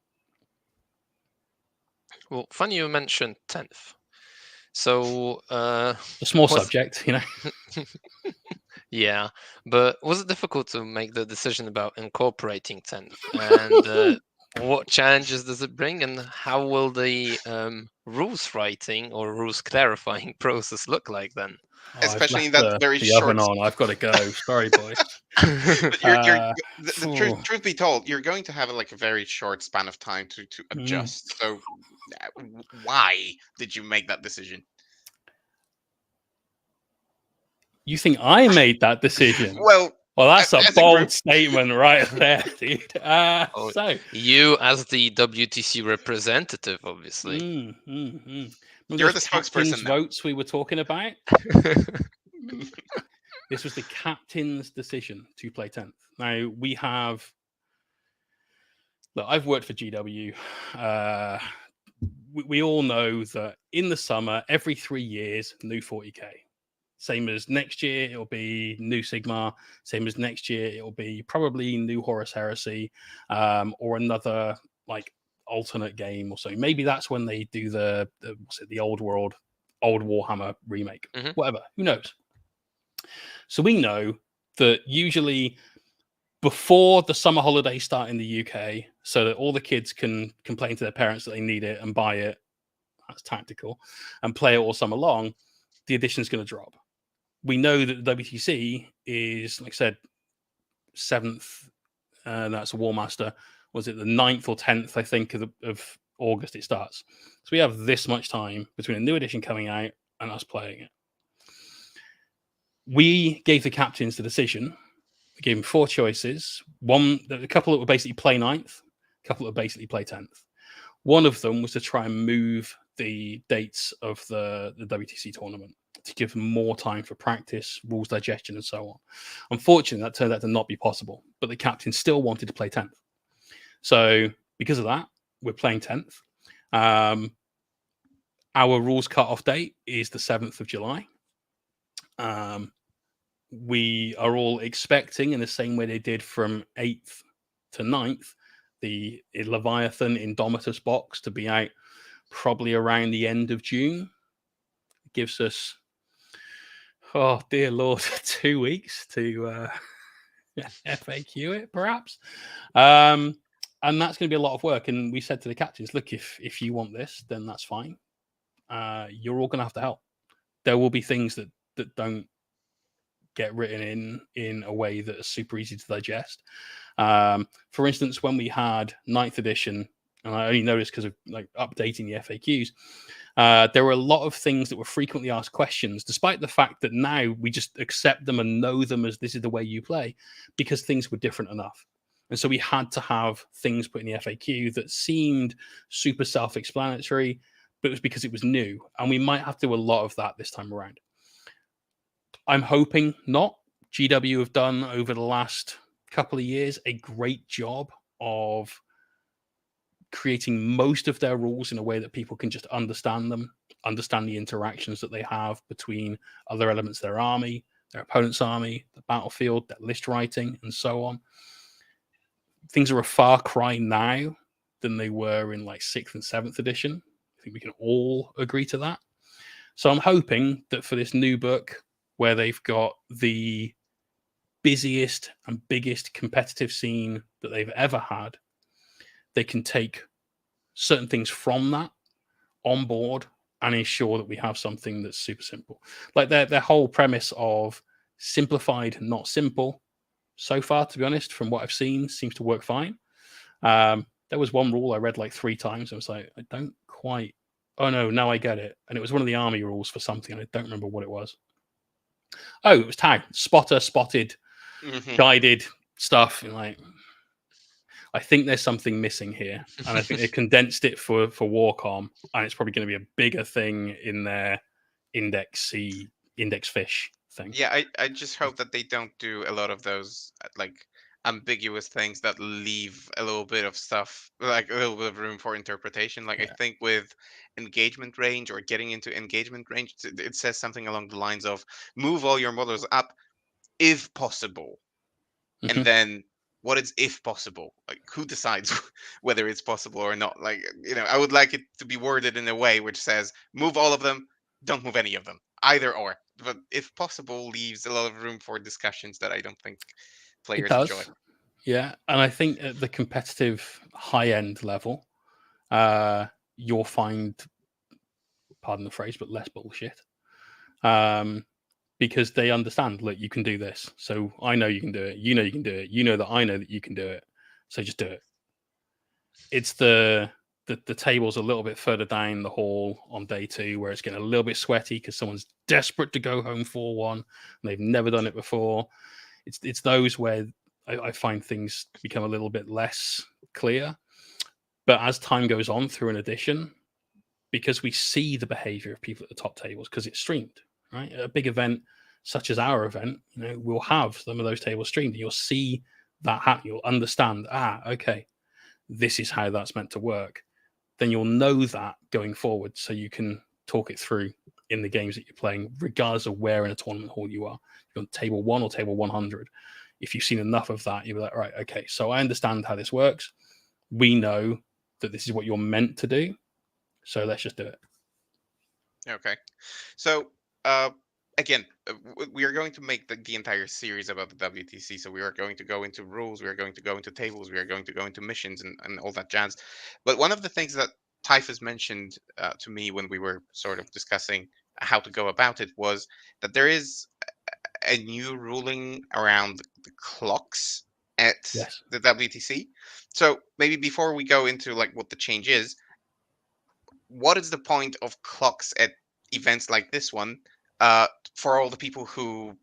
Well, funny you mentioned 10th. So a small subject, Yeah, but was it difficult to make the decision about incorporating 10th? And what challenges does it bring, and how will the rules writing or rules clarifying process look like then? Especially in that very the short oven on. I've got to go. Sorry, boys. But the truth be told, you're going to have like a very short span of time to adjust. So why did you make that decision? You think I made that decision? Well, that's a bold statement right there, dude. So you, as the WTC representative, obviously, you're the spokesperson now. Votes we were talking about. This was the captain's decision to play 10th. Now we have. Look, I've worked for GW. We all know that in the summer, every 3 years, new 40k. Same as next year, it'll be new Sigmar. Same as next year, it'll be probably new Horus Heresy, or another like alternate game or so. Maybe that's when they do the old world, old Warhammer remake. Whatever, who knows? So we know that usually before the summer holidays start in the UK, so that all the kids can complain to their parents that they need it and buy it, that's tactical, and play it all summer long, the edition's going to drop. We know that the WTC is, like I said, 7th, and that's a War Master. Was it the 9th or 10th, I think, of August it starts. So we have this much time between a new edition coming out and us playing it. We gave the captains the decision. We gave them 4 choices. A couple that would basically play 9th, a couple that would basically play 10th. One of them was to try and move the dates of the WTC tournament to give them more time for practice, rules digestion, and so on. Unfortunately, that turned out to not be possible, but the captain still wanted to play 10th. So because of that, we're playing 10th. Our rules cut-off date is the 7th of July. We are all expecting, in the same way they did from 8th to 9th, the Leviathan Indomitus box to be out probably around the end of June. It gives us, oh dear Lord, 2 weeks to FAQ it, perhaps. And that's going to be a lot of work. And we said to the captains, look, if you want this, then that's fine. You're all going to have to help. There will be things that don't get written in a way that is super easy to digest. For instance, when we had 9th edition, and I only noticed because of like updating the FAQs, there were a lot of things that were frequently asked questions, despite the fact that now we just accept them and know them as this is the way you play, because things were different enough. And so we had to have things put in the FAQ that seemed super self-explanatory, but it was because it was new. And we might have to do a lot of that this time around. I'm hoping not. GW have done over the last couple of years a great job of creating most of their rules in a way that people can just understand them, understand the interactions that they have between other elements of their army, their opponent's army, the battlefield, their list writing, and so on. Things are a far cry now than they were in like 6th and 7th edition. I think we can all agree to that. So I'm hoping that for this new book, where they've got the busiest and biggest competitive scene that they've ever had, they can take certain things from that on board and ensure that we have something that's super simple. Like their whole premise of simplified, not simple, so far, to be honest, from what I've seen, seems to work fine. There was one rule I read like 3 times. I was like, I don't quite. Oh no, now I get it. And it was one of the army rules for something. And I don't remember what it was. Oh, it was tag, spotter, spotted, guided stuff. And like, I think there's something missing here, and I think they condensed it for Warcom, and it's probably going to be a bigger thing in their index fish thing. Yeah, I just hope that they don't do a lot of those like ambiguous things that leave a little bit of stuff, like a little bit of room for interpretation. Like I Yeah. think with engagement range or getting into engagement range, it says something along the lines of move all your models up if possible. And Mhm. then what is if possible? Like who decides whether it's possible or not? Like, I would like it to be worded in a way which says move all of them, don't move any of them, either or. But if possible leaves a lot of room for discussions that I don't think It players enjoy. does. Yeah, and I think at the competitive high end level, you'll find, pardon the phrase, but less bullshit. Because they understand, look, you can do this. So I know you can do it. You know you can do it. You know that I know that you can do it. So just do it. It's the table's a little bit further down the hall on day 2 where it's getting a little bit sweaty because someone's desperate to go home 4-1 and they've never done it before. It's those where I find things become a little bit less clear. But as time goes on through an edition, because we see the behavior of people at the top tables because it's streamed, right? At a big event such as our event, we'll have some of those tables streamed. You'll see that happen. You'll understand, okay, this is how that's meant to work. Then you'll know that going forward, so you can talk it through in the games that you're playing, regardless of where in a tournament hall you are. You're on table 1 or table 100. If you've seen enough of that, you'll be like, right, okay, so I understand how this works. We know that this is what you're meant to do. So let's just do it. Okay. So, again, we are going to make the entire series about the WTC. So we are going to go into rules, we are going to go into tables, we are going to go into missions and all that jazz. But one of the things that Typhus mentioned to me when we were sort of discussing how to go about it was that there is a new ruling around the clocks at Yes. the WTC. So maybe before we go into like what the change is, what is the point of clocks at events like this one uh, for all the people who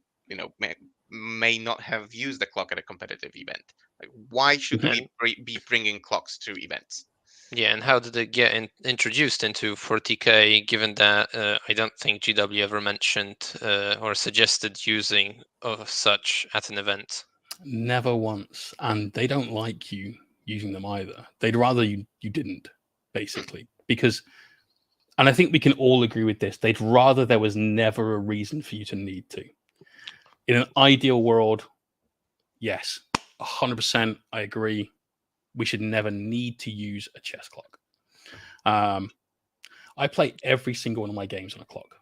may not have used the clock at a competitive event? Like, why should And we be bringing clocks to events? yeah, and how did it get introduced into 40K, given that I don't think GW ever mentioned or suggested using of such at an event? Never once. And they don't like you using them either. They'd rather you didn't, basically. Because And I think we can all agree with this. They'd rather there was never a reason for you to need to. In an ideal world, yes, 100%, I agree. We should never need to use a chess clock. I play every single one of my games on a clock.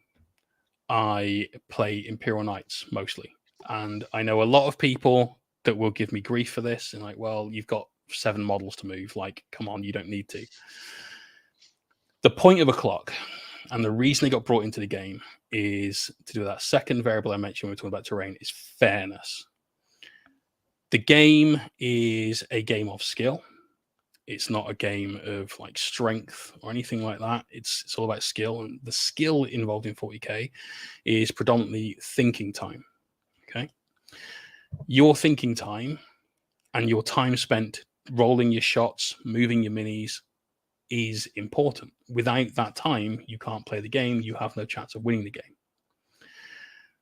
I play Imperial Knights mostly. And I know a lot of people that will give me grief for this and like, well, you've got 7 models to move. Like, come on, you don't need to. The point of a clock and the reason they got brought into the game is to do that second variable I mentioned when we were talking about terrain is fairness. The game is a game of skill. It's not a game of like strength or anything like that. It's all about skill, and the skill involved in 40k is predominantly thinking time. Okay, your thinking time and your time spent rolling your shots, moving your minis is important. Without that time, you can't play the game. You have no chance of winning the game.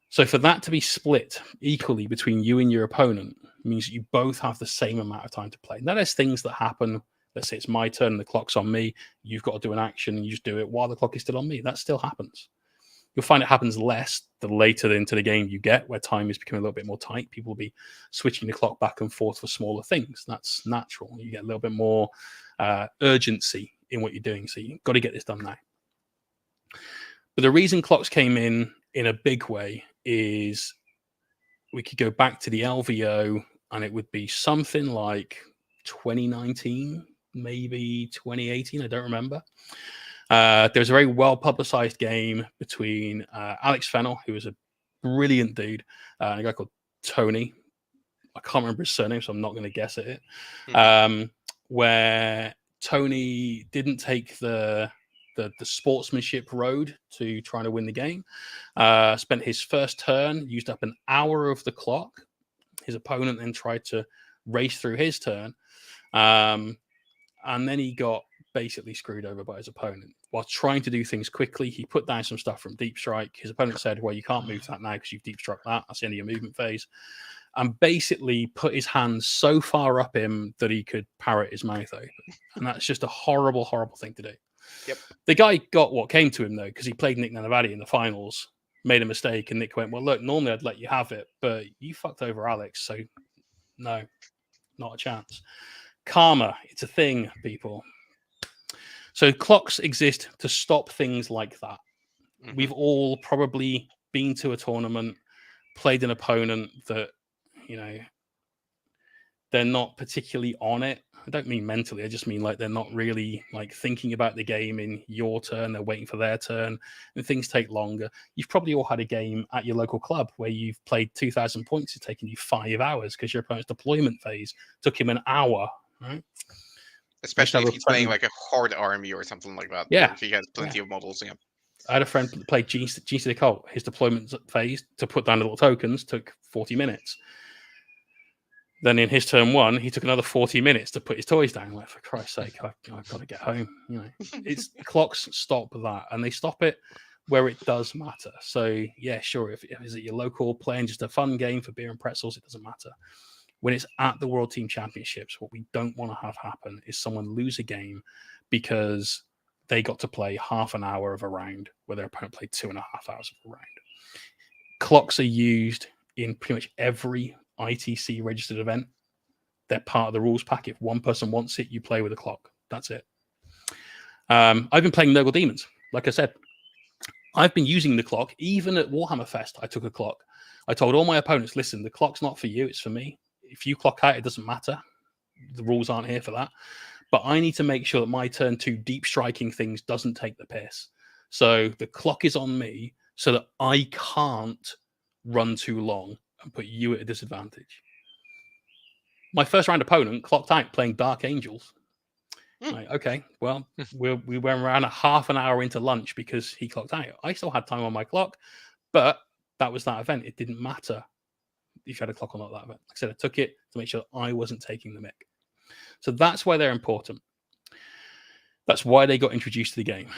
So for that to be split equally between you and your opponent means you both have the same amount of time to play. Now, there's things that happen. Let's say it's my turn and the clock's on me. You've got to do an action and you just do it while the clock is still on me. That still happens. You'll find it happens less the later into the game you get, where time is becoming a little bit more tight. People will be switching the clock back and forth for smaller things. That's natural. You get a little bit more urgency in what you're doing. So you've got to get this done now. But the reason clocks came in a big way is we could go back to the LVO and it would be something like 2019, maybe 2018. I don't remember. There was a very well publicized game between Alex Fennell, who was a brilliant dude, and a guy called Tony. I can't remember his surname, so I'm not going to guess at it. Where Tony didn't take the sportsmanship road to trying to win the game. Spent his first turn, used up an hour of the clock. His opponent then tried to race through his turn. And then he got basically screwed over by his opponent. While trying to do things quickly, he put down some stuff from Deep Strike. His opponent said, well, you can't move that now because you've Deep Struck that. That's the end of your movement phase. And basically put his hands so far up him that he could parrot his mouth open. And that's just a horrible, horrible thing to do. Yep. The guy got what came to him, though, because he played Nick Nanavati in the finals, made a mistake, and Nick went, well, look, normally I'd let you have it, but you fucked over Alex, so no, not a chance. Karma, it's a thing, people. So clocks exist to stop things like that. Mm-hmm. We've all probably been to a tournament, played an opponent that, you know, they're not particularly on it. I don't mean mentally. I just mean like they're not really like thinking about the game in your turn. They're waiting for their turn and things take longer. You've probably all had a game at your local club where you've played 2,000 points. It's taken you 5 hours because your opponent's deployment phase took him an hour, right? Especially if he's playing like a horde army or something like that. Yeah. If he has plenty of models. Yeah. I had a friend that played GC the Cult. His deployment phase to put down the little tokens took 40 minutes. Then in his turn 1, he took another 40 minutes to put his toys down. Like, for Christ's sake, I've got to get home. You know, it's clocks stop that, and they stop it where it does matter. So yeah, sure. If is it your local playing just a fun game for beer and pretzels, it doesn't matter. When it's at the World Team Championships, what we don't want to have happen is someone lose a game because they got to play half an hour of a round where their opponent played 2.5 hours of a round. Clocks are used in pretty much every ITC registered event. They're part of the rules pack. If one person wants it, you play with a clock. That's it. I've been playing Nurgle Demons. Like I said, I've been using the clock. Even at Warhammer Fest, I took a clock. I told all my opponents, listen, the clock's not for you. It's for me. If you clock out, it doesn't matter. The rules aren't here for that. But I need to make sure that my turn 2 deep striking things doesn't take the piss. So the clock is on me so that I can't run too long and put you at a disadvantage. My first round opponent clocked out playing Dark Angels. Like, okay, well, we went around a half an hour into lunch because he clocked out. I still had time on my clock, but that was that event. It didn't matter if you had a clock or not that event. Like I said, I took it to make sure I wasn't taking the mick. So that's why they're important. That's why they got introduced to the game.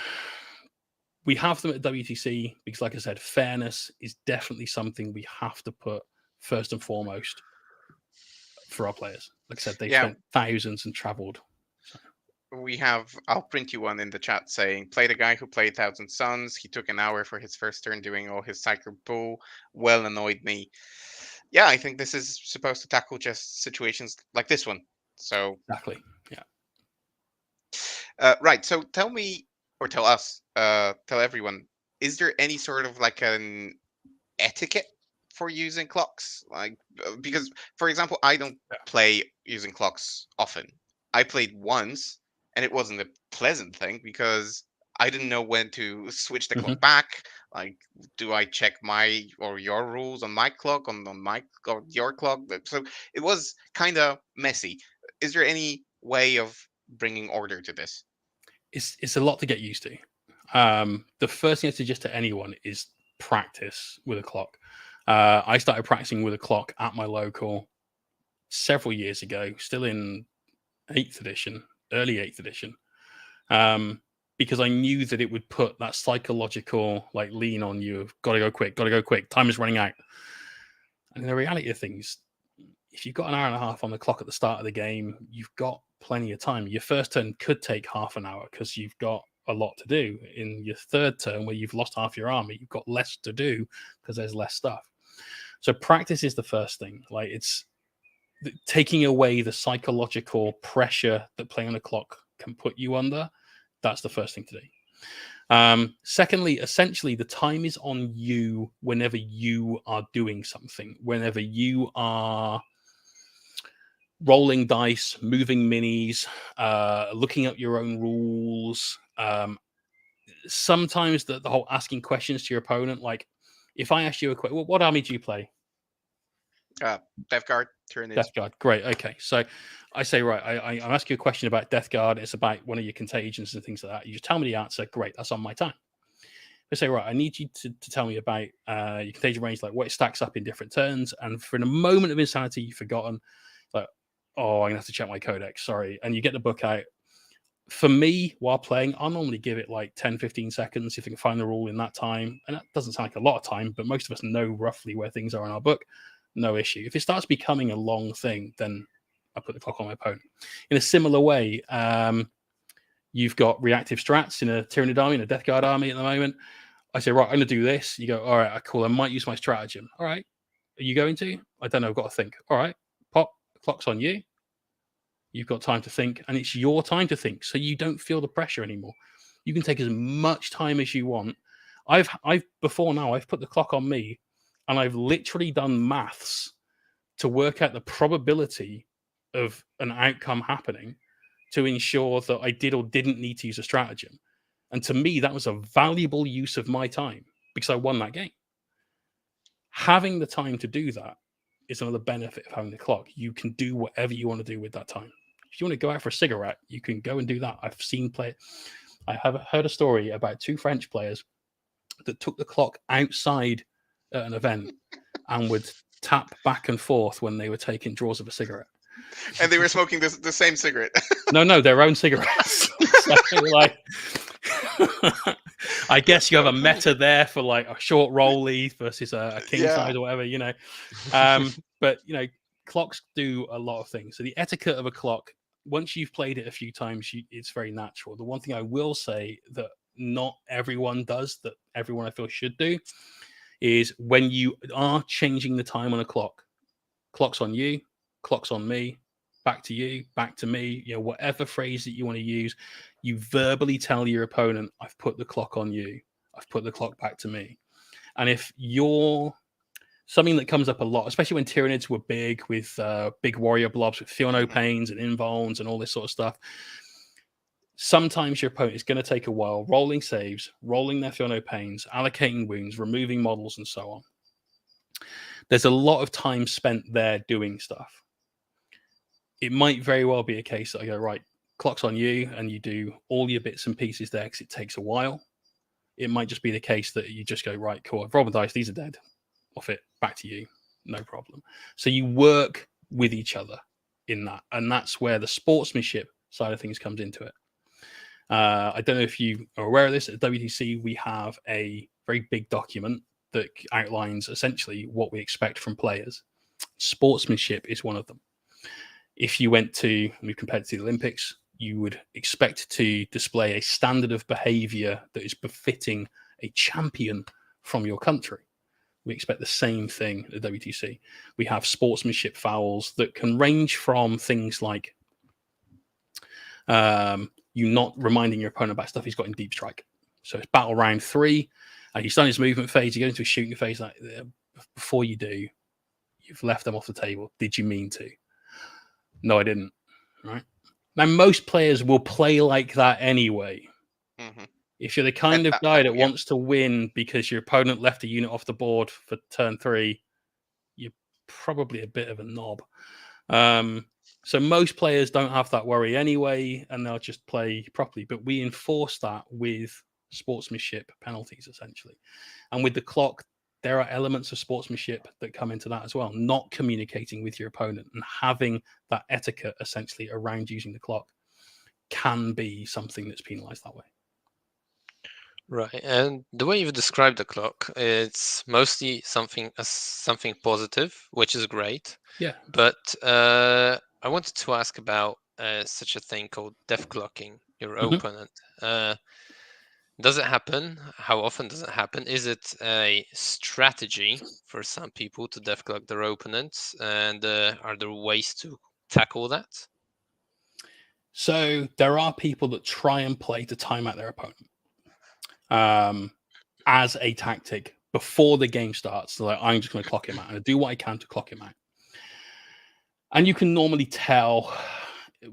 We have them at WTC because, like I said, fairness is definitely something we have to put first and foremost for our players. Like I said, they've spent thousands and traveled. So. I'll print you one in the chat saying, played a guy who played Thousand Suns. He took an hour for his first turn doing all his Cycle Bull. Well annoyed me. Yeah, I think this is supposed to tackle just situations like this one. So, Exactly. Yeah. right. So tell me, or tell us, tell everyone, is there any sort of like an etiquette for using clocks? Like, because, for example, I don't Yeah. play using clocks often. I played once, and it wasn't a pleasant thing because I didn't know when to switch the Mhm. clock back. Like, do I check my or your rules on my clock, on my or your clock? So it was kind of messy. Is there any way of bringing order to this? It's a lot to get used to. The first thing I suggest to anyone is practice with a clock. I started practicing with a clock at my local several years ago, still in 8th edition, early 8th edition, because I knew that it would put that psychological like lean on you of gotta go quick, time is running out. And the reality of things, if you've got an hour and a half on the clock at the start of the game, you've got plenty of time. Your first turn could take half an hour because you've got a lot to do. In your third turn, where you've lost half your army, you've got less to do because there's less stuff. So practice is the first thing. Like it's taking away the psychological pressure that playing on the clock can put you under. That's the first thing to do. Secondly, essentially, the time is on you whenever you are doing something, whenever you are rolling dice, moving minis, looking up your own rules. Sometimes the whole asking questions to your opponent, like if I ask you a question, what army do you play? Death Guard, Tyranids. Death Guard. Great. Okay. So I say, right, I'm asking you a question about Death Guard. It's about one of your contagions and things like that. You just tell me the answer. Great. That's on my time. I say, right, I need you to tell me about your contagion range, like what it stacks up in different turns. And for a moment of insanity, you've forgotten, like, oh, I'm going to have to check my codex. Sorry. And you get the book out. For me, while playing, I'll normally give it like 10, 15 seconds if I can find the rule in that time. And that doesn't sound like a lot of time, but most of us know roughly where things are in our book. No issue. If it starts becoming a long thing, then I put the clock on my opponent. In a similar way, you've got reactive strats in a Tyranid army, in a Death Guard army at the moment. I say, right, I'm going to do this. You go, all right, cool. I might use my stratagem. All right. Are you going to? I don't know. I've got to think. All right. Pop, the clock's on you. You've got time to think, and it's your time to think, so you don't feel the pressure anymore. You can take as much time as you want. I've before now, I've put the clock on me, and I've literally done maths to work out the probability of an outcome happening to ensure that I did or didn't need to use a stratagem. And to me, that was a valuable use of my time because I won that game. Having the time to do that is another benefit of having the clock. You can do whatever you want to do with that time. If you want to go out for a cigarette, you can go and do that. I have heard a story about 2 French players that took the clock outside at an event and would tap back and forth when they were taking draws of a cigarette. And they were smoking the same cigarette. No, their own cigarettes. So, like, I guess you have a meta there for like a short rolly versus a king size or whatever, you know. But you know, clocks do a lot of things. So the etiquette of a clock, once you've played it a few times, it's very natural. The one thing I will say that not everyone does, that everyone I feel should do, is when you are changing the time on a clock, clock's on you, clock's on me, back to you, back to me, you know, whatever phrase that you want to use, you verbally tell your opponent, I've put the clock on you, I've put the clock back to me. And if you're something that comes up a lot, especially when Tyranids were big with big warrior blobs with Theono pains and invulns and all this sort of stuff, sometimes your opponent is going to take a while rolling saves, rolling their Theono pains, allocating wounds, removing models, and so on. There's a lot of time spent there doing stuff. It might very well be a case that I go, right, clock's on you, and you do all your bits and pieces there because it takes a while. It might just be the case that you just go, right, cool, I've rolled my dice, these are dead. Off it, back to you, no problem. So you work with each other in that, and that's where the sportsmanship side of things comes into it. I don't know if you are aware of this. At WTC, we have a very big document that outlines essentially what we expect from players. Sportsmanship is one of them. If you went to, we compared to the Olympics, you would expect to display a standard of behavior that is befitting a champion from your country. We expect the same thing at WTC. We have sportsmanship fouls that can range from things like you not reminding your opponent about stuff he's got in deep strike. So it's battle round 3, and he's done his movement phase. You go into a shooting phase. Like, before you do, you've left them off the table. Did you mean to? No, I didn't. Right. Now, most players will play like that anyway. Mhm. If you're the kind of guy that wants to win because your opponent left a unit off the board for turn 3, you're probably a bit of a knob. So most players don't have that worry anyway, and they'll just play properly. But we enforce that with sportsmanship penalties, essentially. And with the clock, there are elements of sportsmanship that come into that as well. Not communicating with your opponent and having that etiquette essentially around using the clock can be something that's penalized that way. Right, and the way you've described the clock, it's mostly something positive, which is great. Yeah. But I wanted to ask about such a thing called death clocking your opponent. Does it happen? How often does it happen? Is it a strategy for some people to death clock their opponents? And are there ways to tackle that? So there are people that try and play to time out their opponent as a tactic before the game starts. So like, I'm just going to clock him out and I do what I can to clock him out. And you can normally tell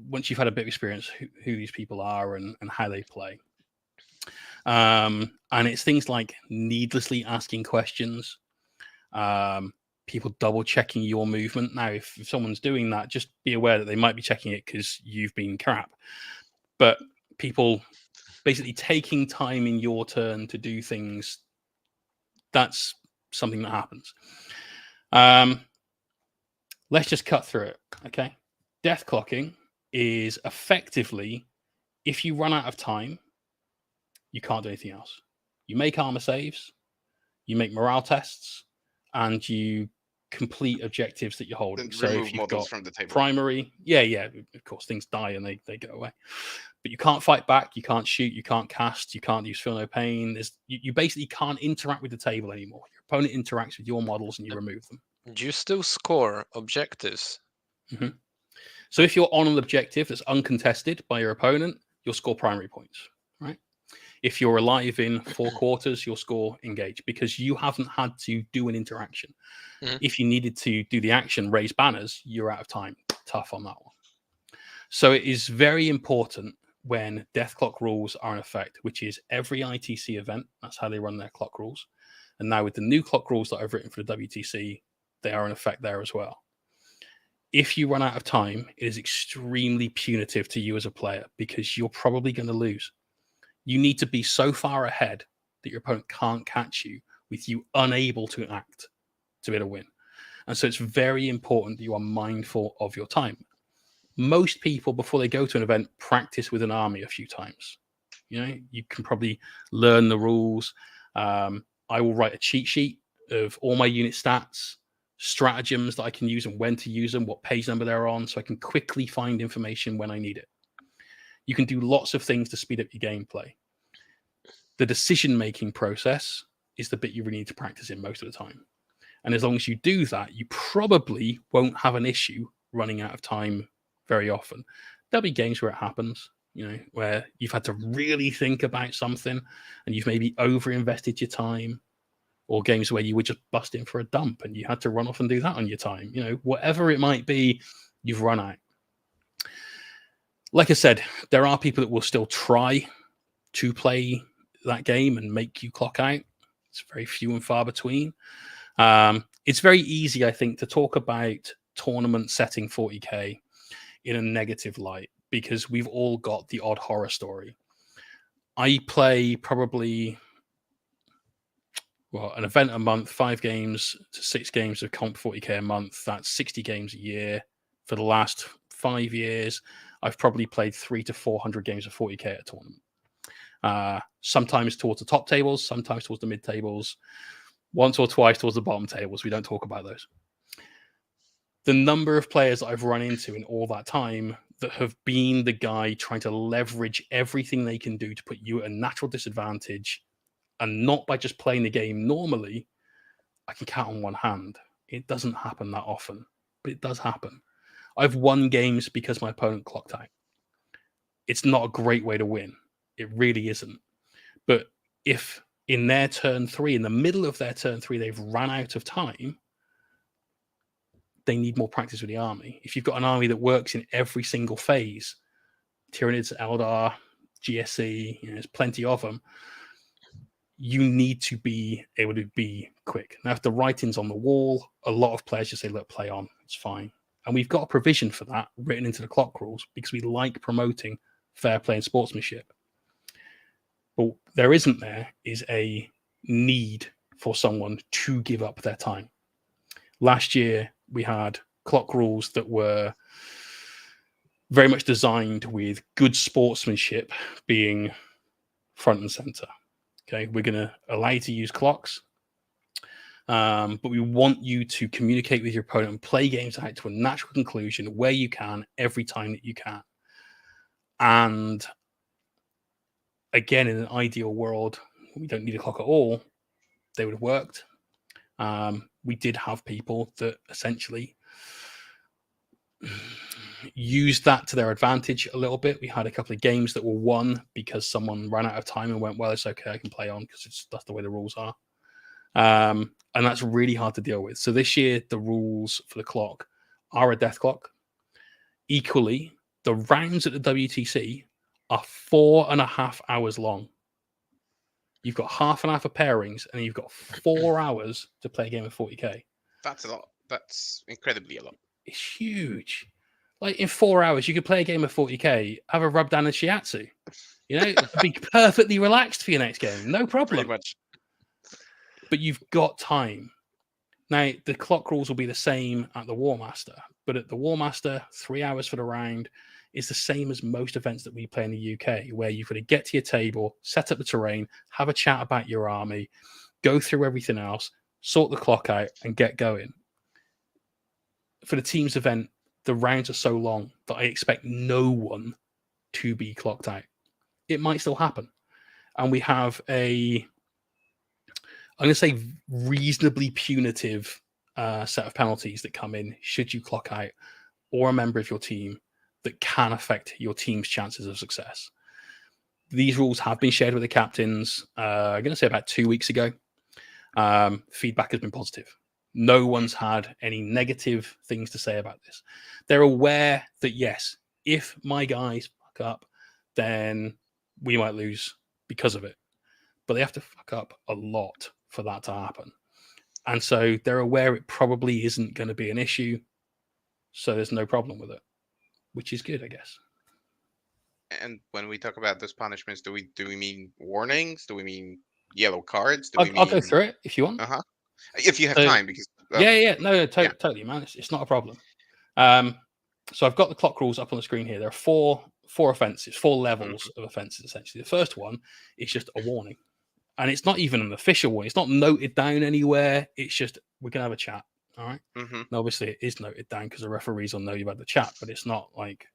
once you've had a bit of experience who these people are and how they play. And it's things like needlessly asking questions, people double checking your movement. Now, if someone's doing that, just be aware that they might be checking it because you've been crap. But people basically taking time in your turn to do things, that's something that happens. Let's just cut through it, okay? Death clocking is effectively, if you run out of time, you can't do anything else. You make armor saves, you make morale tests, and you complete objectives that you're holding. Then So remove if you've models got from the table. primary, yeah, of course, things die and they go away. But you can't fight back, you can't shoot, you can't cast, you can't use Feel No Pain. You basically can't interact with the table anymore. Your opponent interacts with your models and you remove them. Do you still score objectives? So if you're on an objective that's uncontested by your opponent, you'll score primary points, right? If you're alive in 4 quarters, you'll score engage because you haven't had to do an interaction. If you needed to do the action, raise banners, you're out of time. Tough on that one. So it is very important when death clock rules are in effect, which is every ITC event. That's how they run their clock rules. And now with the new clock rules that I've written for the WTC, they are in effect there as well. If you run out of time, it is extremely punitive to you as a player because you're probably going to lose. You need to be so far ahead that your opponent can't catch you with you unable to act to be able to win. And so it's very important that you are mindful of your time. Most people, before they go to an event, practice with an army a few times. You know, you can probably learn the rules. I will write a cheat sheet of all my unit stats, stratagems that I can use and when to use them, what page number they're on, so I can quickly find information when I need it. You can do lots of things to speed up your gameplay. The decision-making process is the bit you really need to practice in most of the time. And as long as you do that, you probably won't have an issue running out of time very often. There'll be games where it happens, you know, where you've had to really think about something and you've maybe over-invested your time, or games where you were just busting for a dump and you had to run off and do that on your time. You know, whatever it might be, you've run out. Like I said, there are people that will still try to play that game and make you clock out. It's very few and far between. It's very easy, I think, to talk about tournament setting 40k in a negative light because we've all got the odd horror story. I play probably an event a month, 5 games to 6 games of comp 40k a month. That's 60 games a year. For the last 5 years, I've probably played 300 to 400 games of 40k at a tournament. Sometimes towards the top tables, sometimes towards the mid tables, once or twice towards the bottom tables. We don't talk about those. The number of players that I've run into in all that time that have been the guy trying to leverage everything they can do to put you at a natural disadvantage, and not by just playing the game normally, I can count on one hand. It doesn't happen that often, but it does happen. I've won games because my opponent clocked out. It's not a great way to win. It really isn't. But if in their turn 3, in the middle of their turn 3, they've run out of time, they need more practice with the army. If you've got an army that works in every single phase, Tyranids, Eldar, GSE, there's plenty of them, you need to be able to be quick. Now, if the writing's on the wall, a lot of players just say, look, play on, it's fine. And we've got a provision for that written into the clock rules because we like promoting fair play and sportsmanship. But there isn't there is a need for someone to give up their time. Last year, we had clock rules that were very much designed with good sportsmanship being front and center. Okay, we're going to allow you to use clocks, but we want you to communicate with your opponent and play games out to a natural conclusion where you can, every time that you can. And again, in an ideal world, we don't need a clock at all. They would have worked. We did have people that essentially used that to their advantage a little bit. We had a couple of games that were won because someone ran out of time and went, well, it's okay, I can play on because that's the way the rules are. And that's really hard to deal with. So this year, the rules for the clock are a death clock. Equally, the rounds at the WTC are 4.5 hours long. You've got half an hour for pairings, and you've got 4 hours to play a game of 40k. That's a lot. That's incredibly a lot. It's huge. Like in 4 hours, you could play a game of 40k, have a rub down and shiatsu. Be perfectly relaxed for your next game, no problem. Pretty much. But you've got time. Now, the clock rules will be the same at the War Master, but at the War Master, 3 hours for the round is the same as most events that we play in the UK, where you've got to get to your table, set up the terrain, have a chat about your army, go through everything else, sort the clock out, and get going. For the team's event, the rounds are so long that I expect no one to be clocked out. It might still happen. And we have I'm going to say, reasonably punitive set of penalties that come in should you clock out or a member of your team that can affect your team's chances of success. These rules have been shared with the captains, I'm going to say about 2 weeks ago. Feedback has been positive. No one's had any negative things to say about this. They're aware that, yes, if my guys fuck up, then we might lose because of it. But they have to fuck up a lot for that to happen. And so they're aware it probably isn't going to be an issue. So there's no problem with it, which is good, I guess. And when we talk about those punishments, do we mean warnings? Do we mean yellow cards? I'll go through it if you want. If you have time, because totally, man. It's not a problem. So I've got the clock rules up on the screen here. There are four offenses, 4 levels of offenses, essentially. The first one is just a warning. And it's not even an official warning. It's not noted down anywhere. It's just, we're going to have a chat. All right. And obviously, it is noted down because the referees will know you've had the chat, but it's not like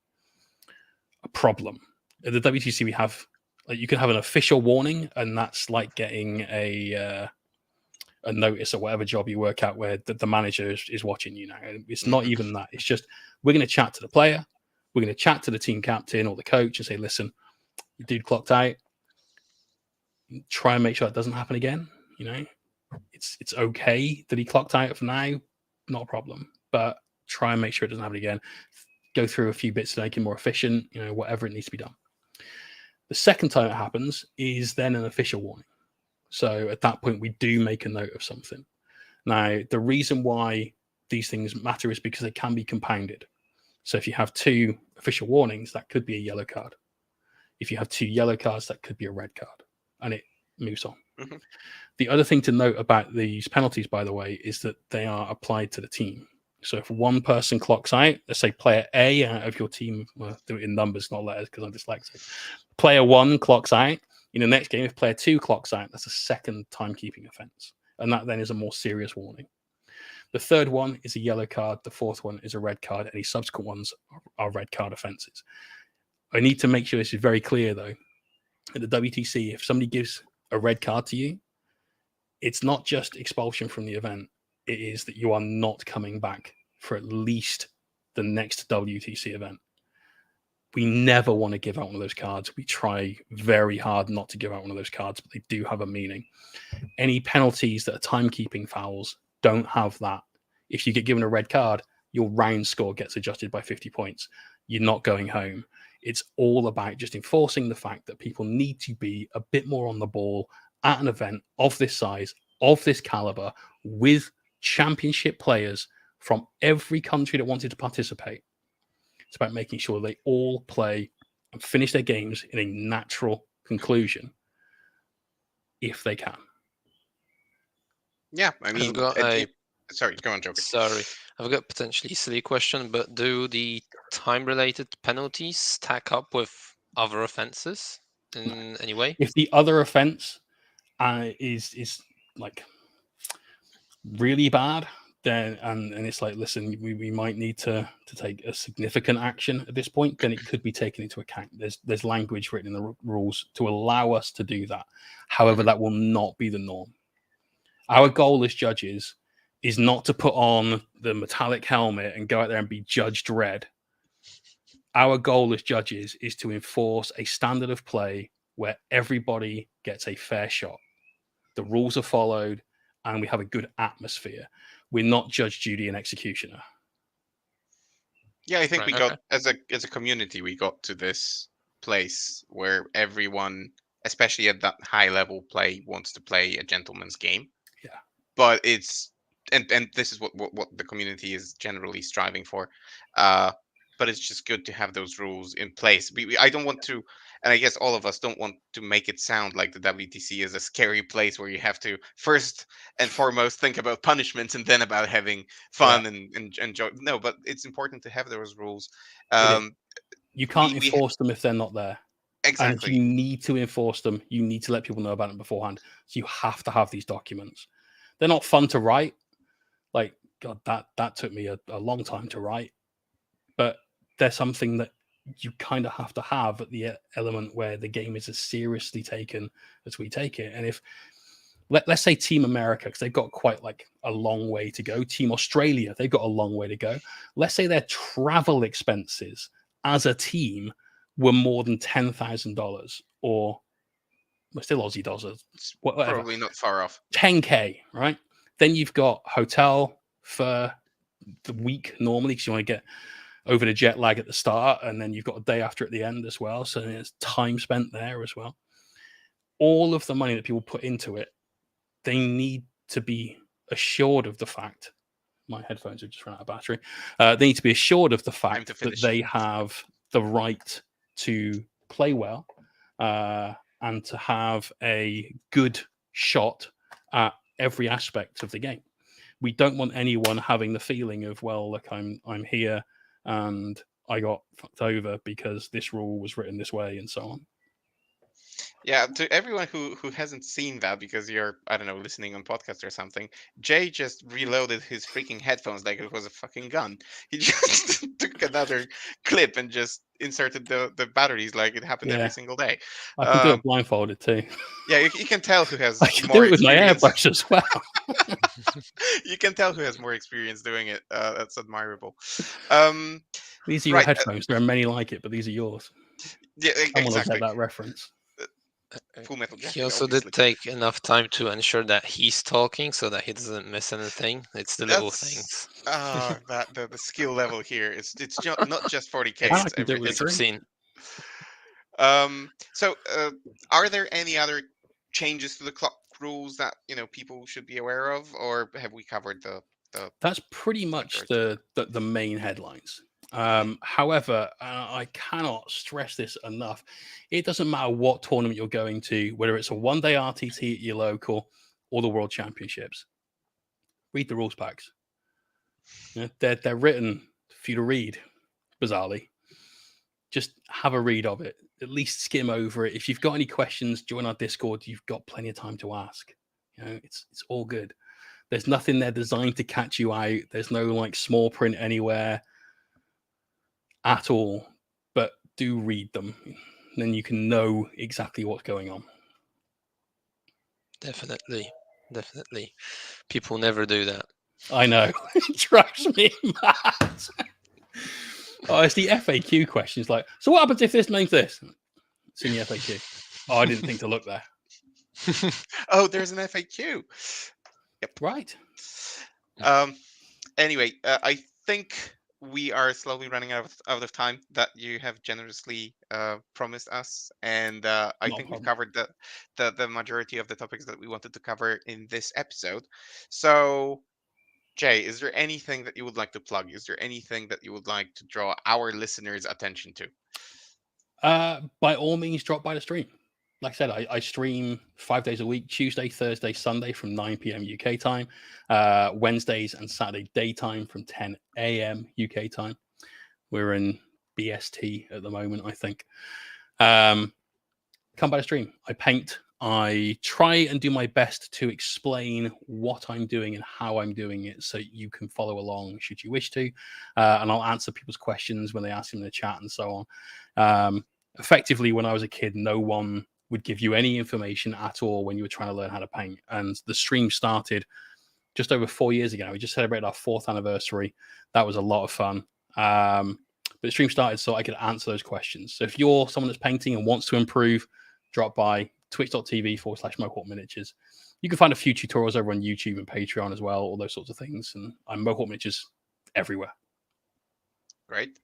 a problem. At the WTC, we have, like, you can have an official warning, and that's like getting a notice or whatever job you work out where the manager is watching you now. It's not even that. It's just, we're going to chat to the player. We're going to chat to the team captain or the coach and say, listen, your dude clocked out. Try and make sure that doesn't happen again. It's okay that he clocked out for now, not a problem, but try and make sure it doesn't happen again. Go through a few bits to make it more efficient, whatever it needs to be done. The second time it happens is then an official warning. So at that point, we do make a note of something. Now, the reason why these things matter is because they can be compounded. So if you have 2 official warnings, that could be a yellow card. If you have 2 yellow cards, that could be a red card. And it moves on. The other thing to note about these penalties, by the way, is that they are applied to the team. So if one person clocks out, let's say player A out of your team, well, do it in numbers, not letters, because I'm dyslexic. Player 1 clocks out. In the next game, if player 2 clocks out, that's a second timekeeping offense. And that then is a more serious warning. The third one is a yellow card. The fourth one is a red card. Any subsequent ones are red card offenses. I need to make sure this is very clear, though. At the WTC, if somebody gives a red card to you, it's not just expulsion from the event. It is that you are not coming back for at least the next WTC event. We never want to give out one of those cards. We try very hard not to give out one of those cards, but they do have a meaning. Any penalties that are timekeeping fouls don't have that. If you get given a red card, your round score gets adjusted by 50 points. You're not going home. It's all about just enforcing the fact that people need to be a bit more on the ball at an event of this size, of this caliber, with championship players from every country that wanted to participate. It's about making sure they all play and finish their games in a natural conclusion, if they can. Yeah, I mean, sorry, go on, Joker. Sorry, I've got potentially a silly question, but do the time-related penalties stack up with other offenses in any way? If the other offense is like really bad, then and it's like, listen, we might need to take a significant action at this point, then it could be taken into account. There's language written in the rules to allow us to do that. However, that will not be the norm. Our goal as judges is not to put on the metallic helmet and go out there and be judged red. Our goal as judges is to enforce a standard of play where everybody gets a fair shot. The rules are followed and we have a good atmosphere. We're not Judge Judy and executioner. Yeah, I think we got as a community, we got to this place where everyone, especially at that high level play, wants to play a gentleman's game. Yeah. But it's and this is what the community is generally striving for. But it's just good to have those rules in place. I don't want to, and I guess all of us don't want to make it sound like the WTC is a scary place where you have to first and foremost think about punishments and then about having fun and enjoy. No, but it's important to have those rules. You can't enforce them if they're not there. Exactly. And if you need to enforce them, you need to let people know about them beforehand. So you have to have these documents. They're not fun to write. Like, God, that took me a long time to write. But there's something that you kind of have to have at the element where the game is as seriously taken as we take it. And if, let's say Team America, because they've got quite like a long way to go. Team Australia, they've got a long way to go. Let's say their travel expenses as a team were more than $10,000 or still Aussie dollars, whatever. Probably not far off. 10K, right? Then you've got hotel for the week normally because you want to get over the jet lag at the start, and then you've got a day after at the end as well. So there's time spent there as well. All of the money that people put into it, they need to be assured of the fact. My headphones have just run out of battery. They need to be assured of the fact that they have the right to play well and to have a good shot at every aspect of the game. We don't want anyone having the feeling of, well, look, I'm here and I got fucked over because this rule was written this way and so on. Yeah, to everyone who hasn't seen that because you're, I don't know, listening on podcast or something, Jay just reloaded his freaking headphones like it was a fucking gun. He just took another clip and just inserted the batteries like it happened every single day. I can do it blindfolded too. Yeah, you can tell who has I can more do it with my experience. airbrush as well. You can tell who has more experience doing it. That's admirable. These are your headphones. There are many like it, but these are yours. Yeah, Someone exactly. will get that reference. Full Metal Jacket, he also obviously. did take enough time to ensure that he's talking so that he doesn't miss anything. It's the little things. The skill level here it's not just 40K. I It's can do it with everything. Obscene. So are there any other changes to the clock rules that people should be aware of, or have we covered the That's pretty much the main headlines. However, I cannot stress this enough. It doesn't matter what tournament you're going to, whether it's a one-day RTT at your local or the World Championships. Read the rules packs. Yeah, they're written for you to read, bizarrely. Just have a read of it. At least skim over it. If you've got any questions, join our Discord. You've got plenty of time to ask. It's all good. There's nothing there designed to catch you out. There's no like small print anywhere at all. But do read them, then you can know exactly what's going on. Definitely, definitely. People never do that. I know. It drives me mad. Oh, it's the FAQ questions. Like, so what happens if this means this? It's in the FAQ. Oh, I didn't think to look there. Oh, there's an FAQ. Yep. Right. Anyway, I think we are slowly running out of time that you have generously promised us, and I Not a think we've problem. covered the majority of the topics that we wanted to cover in this episode. So, Jay, is there anything that you would like to plug? Is there anything that you would like to draw our listeners' attention to? By all means, drop by the stream. Like I said, I stream 5 days a week: Tuesday, Thursday, Sunday from 9 p.m. UK time, Wednesdays and Saturday daytime from 10 a.m. UK time. We're in BST at the moment, I think. Come by the stream. I paint. I try and do my best to explain what I'm doing and how I'm doing it so you can follow along should you wish to. And I'll answer people's questions when they ask them in the chat and so on. Effectively, when I was a kid, no one would give you any information at all when you were trying to learn how to paint. And the stream started just over 4 years ago. We just celebrated our 4th anniversary. That was a lot of fun. But the stream started so I could answer those questions. So if you're someone that's painting and wants to improve, drop by twitch.tv/Mohawk Miniatures. You can find a few tutorials over on YouTube and Patreon as well, all those sorts of things. And I'm Mohawk Miniatures everywhere. Great.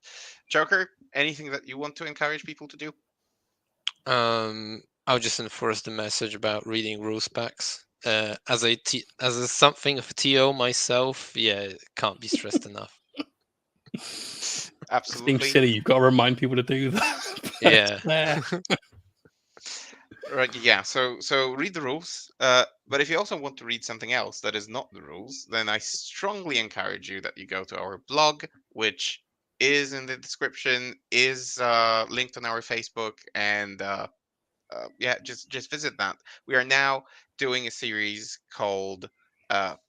Joker, anything that you want to encourage people to do? I'll just enforce the message about reading rules packs. As a something of a TO myself, yeah, it can't be stressed enough. Absolutely. Seems silly. You've got to remind people to do that. Yeah. Right, yeah. So read the rules. But if you also want to read something else that is not the rules, then I strongly encourage you that you go to our blog, which is in the description, is linked on our Facebook, and yeah, just visit that. We are now doing a series called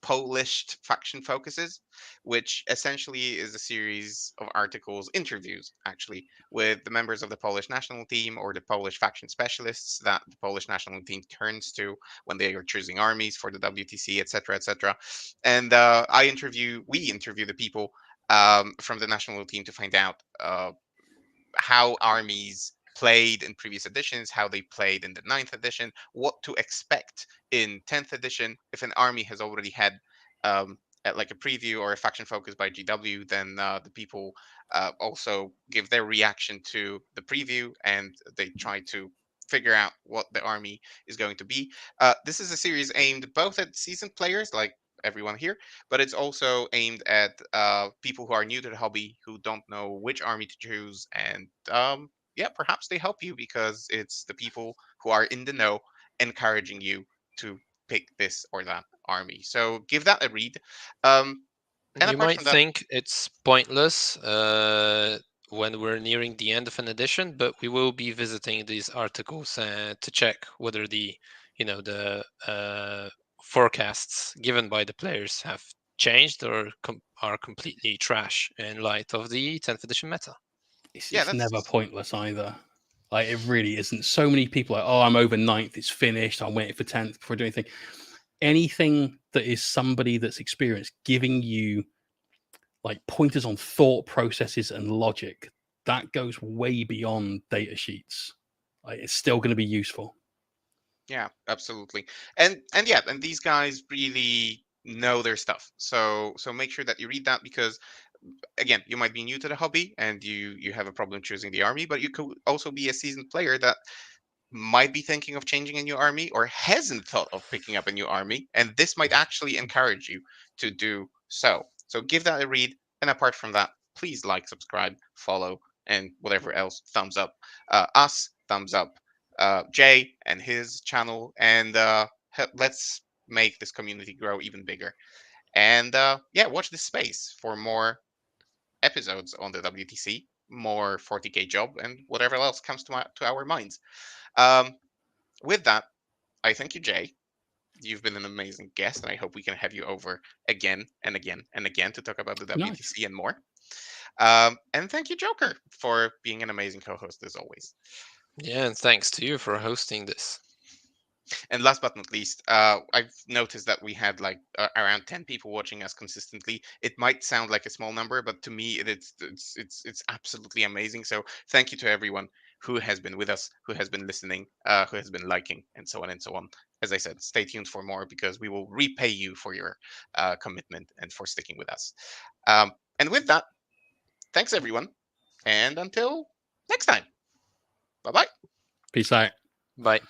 Polished Faction Focuses, which essentially is a series of articles, interviews actually, with the members of the Polish national team or the Polish faction specialists that the Polish national team turns to when they are choosing armies for the WTC, etc., etc. And we interview the people from the national team to find out how armies played in previous editions, how they played in the ninth edition, what to expect in 10th edition. If an army has already had like a preview or a faction focus by GW, then the people also give their reaction to the preview and they try to figure out what the army is going to be. This is a series aimed both at seasoned players like everyone here, but it's also aimed at people who are new to the hobby who don't know which army to choose, and yeah, perhaps they help you because it's the people who are in the know encouraging you to pick this or that army. So give that a read. And You apart might from that, think it's pointless when we're nearing the end of an edition, but we will be visiting these articles to check whether the forecasts given by the players have changed or are completely trash in light of the 10th edition meta. yeah, It's never that's pointless either. Like, it really isn't. So many people are like, oh, I'm over 9th, it's finished, I'm waiting for 10th before doing anything. Anything that is somebody that's experienced giving you like pointers on thought processes and logic, that goes way beyond data sheets. Like, it's still going to be useful. yeah, absolutely. And yeah, and these guys really know their stuff. So make sure that you read that because again, you might be new to the hobby and you have a problem choosing the army, but you could also be a seasoned player that might be thinking of changing a new army or hasn't thought of picking up a new army, and this might actually encourage you to do so. So give that a read, and apart from that, please like, subscribe, follow, and whatever else. Thumbs up us, thumbs up Jay and his channel, and let's make this community grow even bigger. And yeah, watch this space for more episodes on the WTC, more 40k job, and whatever else comes to our minds. Um, with that, I thank you, Jay. you've been an amazing guest, and I hope we can have you over again and again and again to talk about the Nice. WTC and more. And thank you, Joker, for being an amazing co-host as always. Yeah, and thanks to you for hosting this. And last but not least, I've noticed that we had like around 10 people watching us consistently. It might sound like a small number, but to me, it's absolutely amazing. So thank you to everyone who has been with us, who has been listening, who has been liking, and so on and so on. As I said, stay tuned for more because we will repay you for your commitment and for sticking with us. And with that, thanks everyone, and until next time. Bye bye. Peace out. Bye.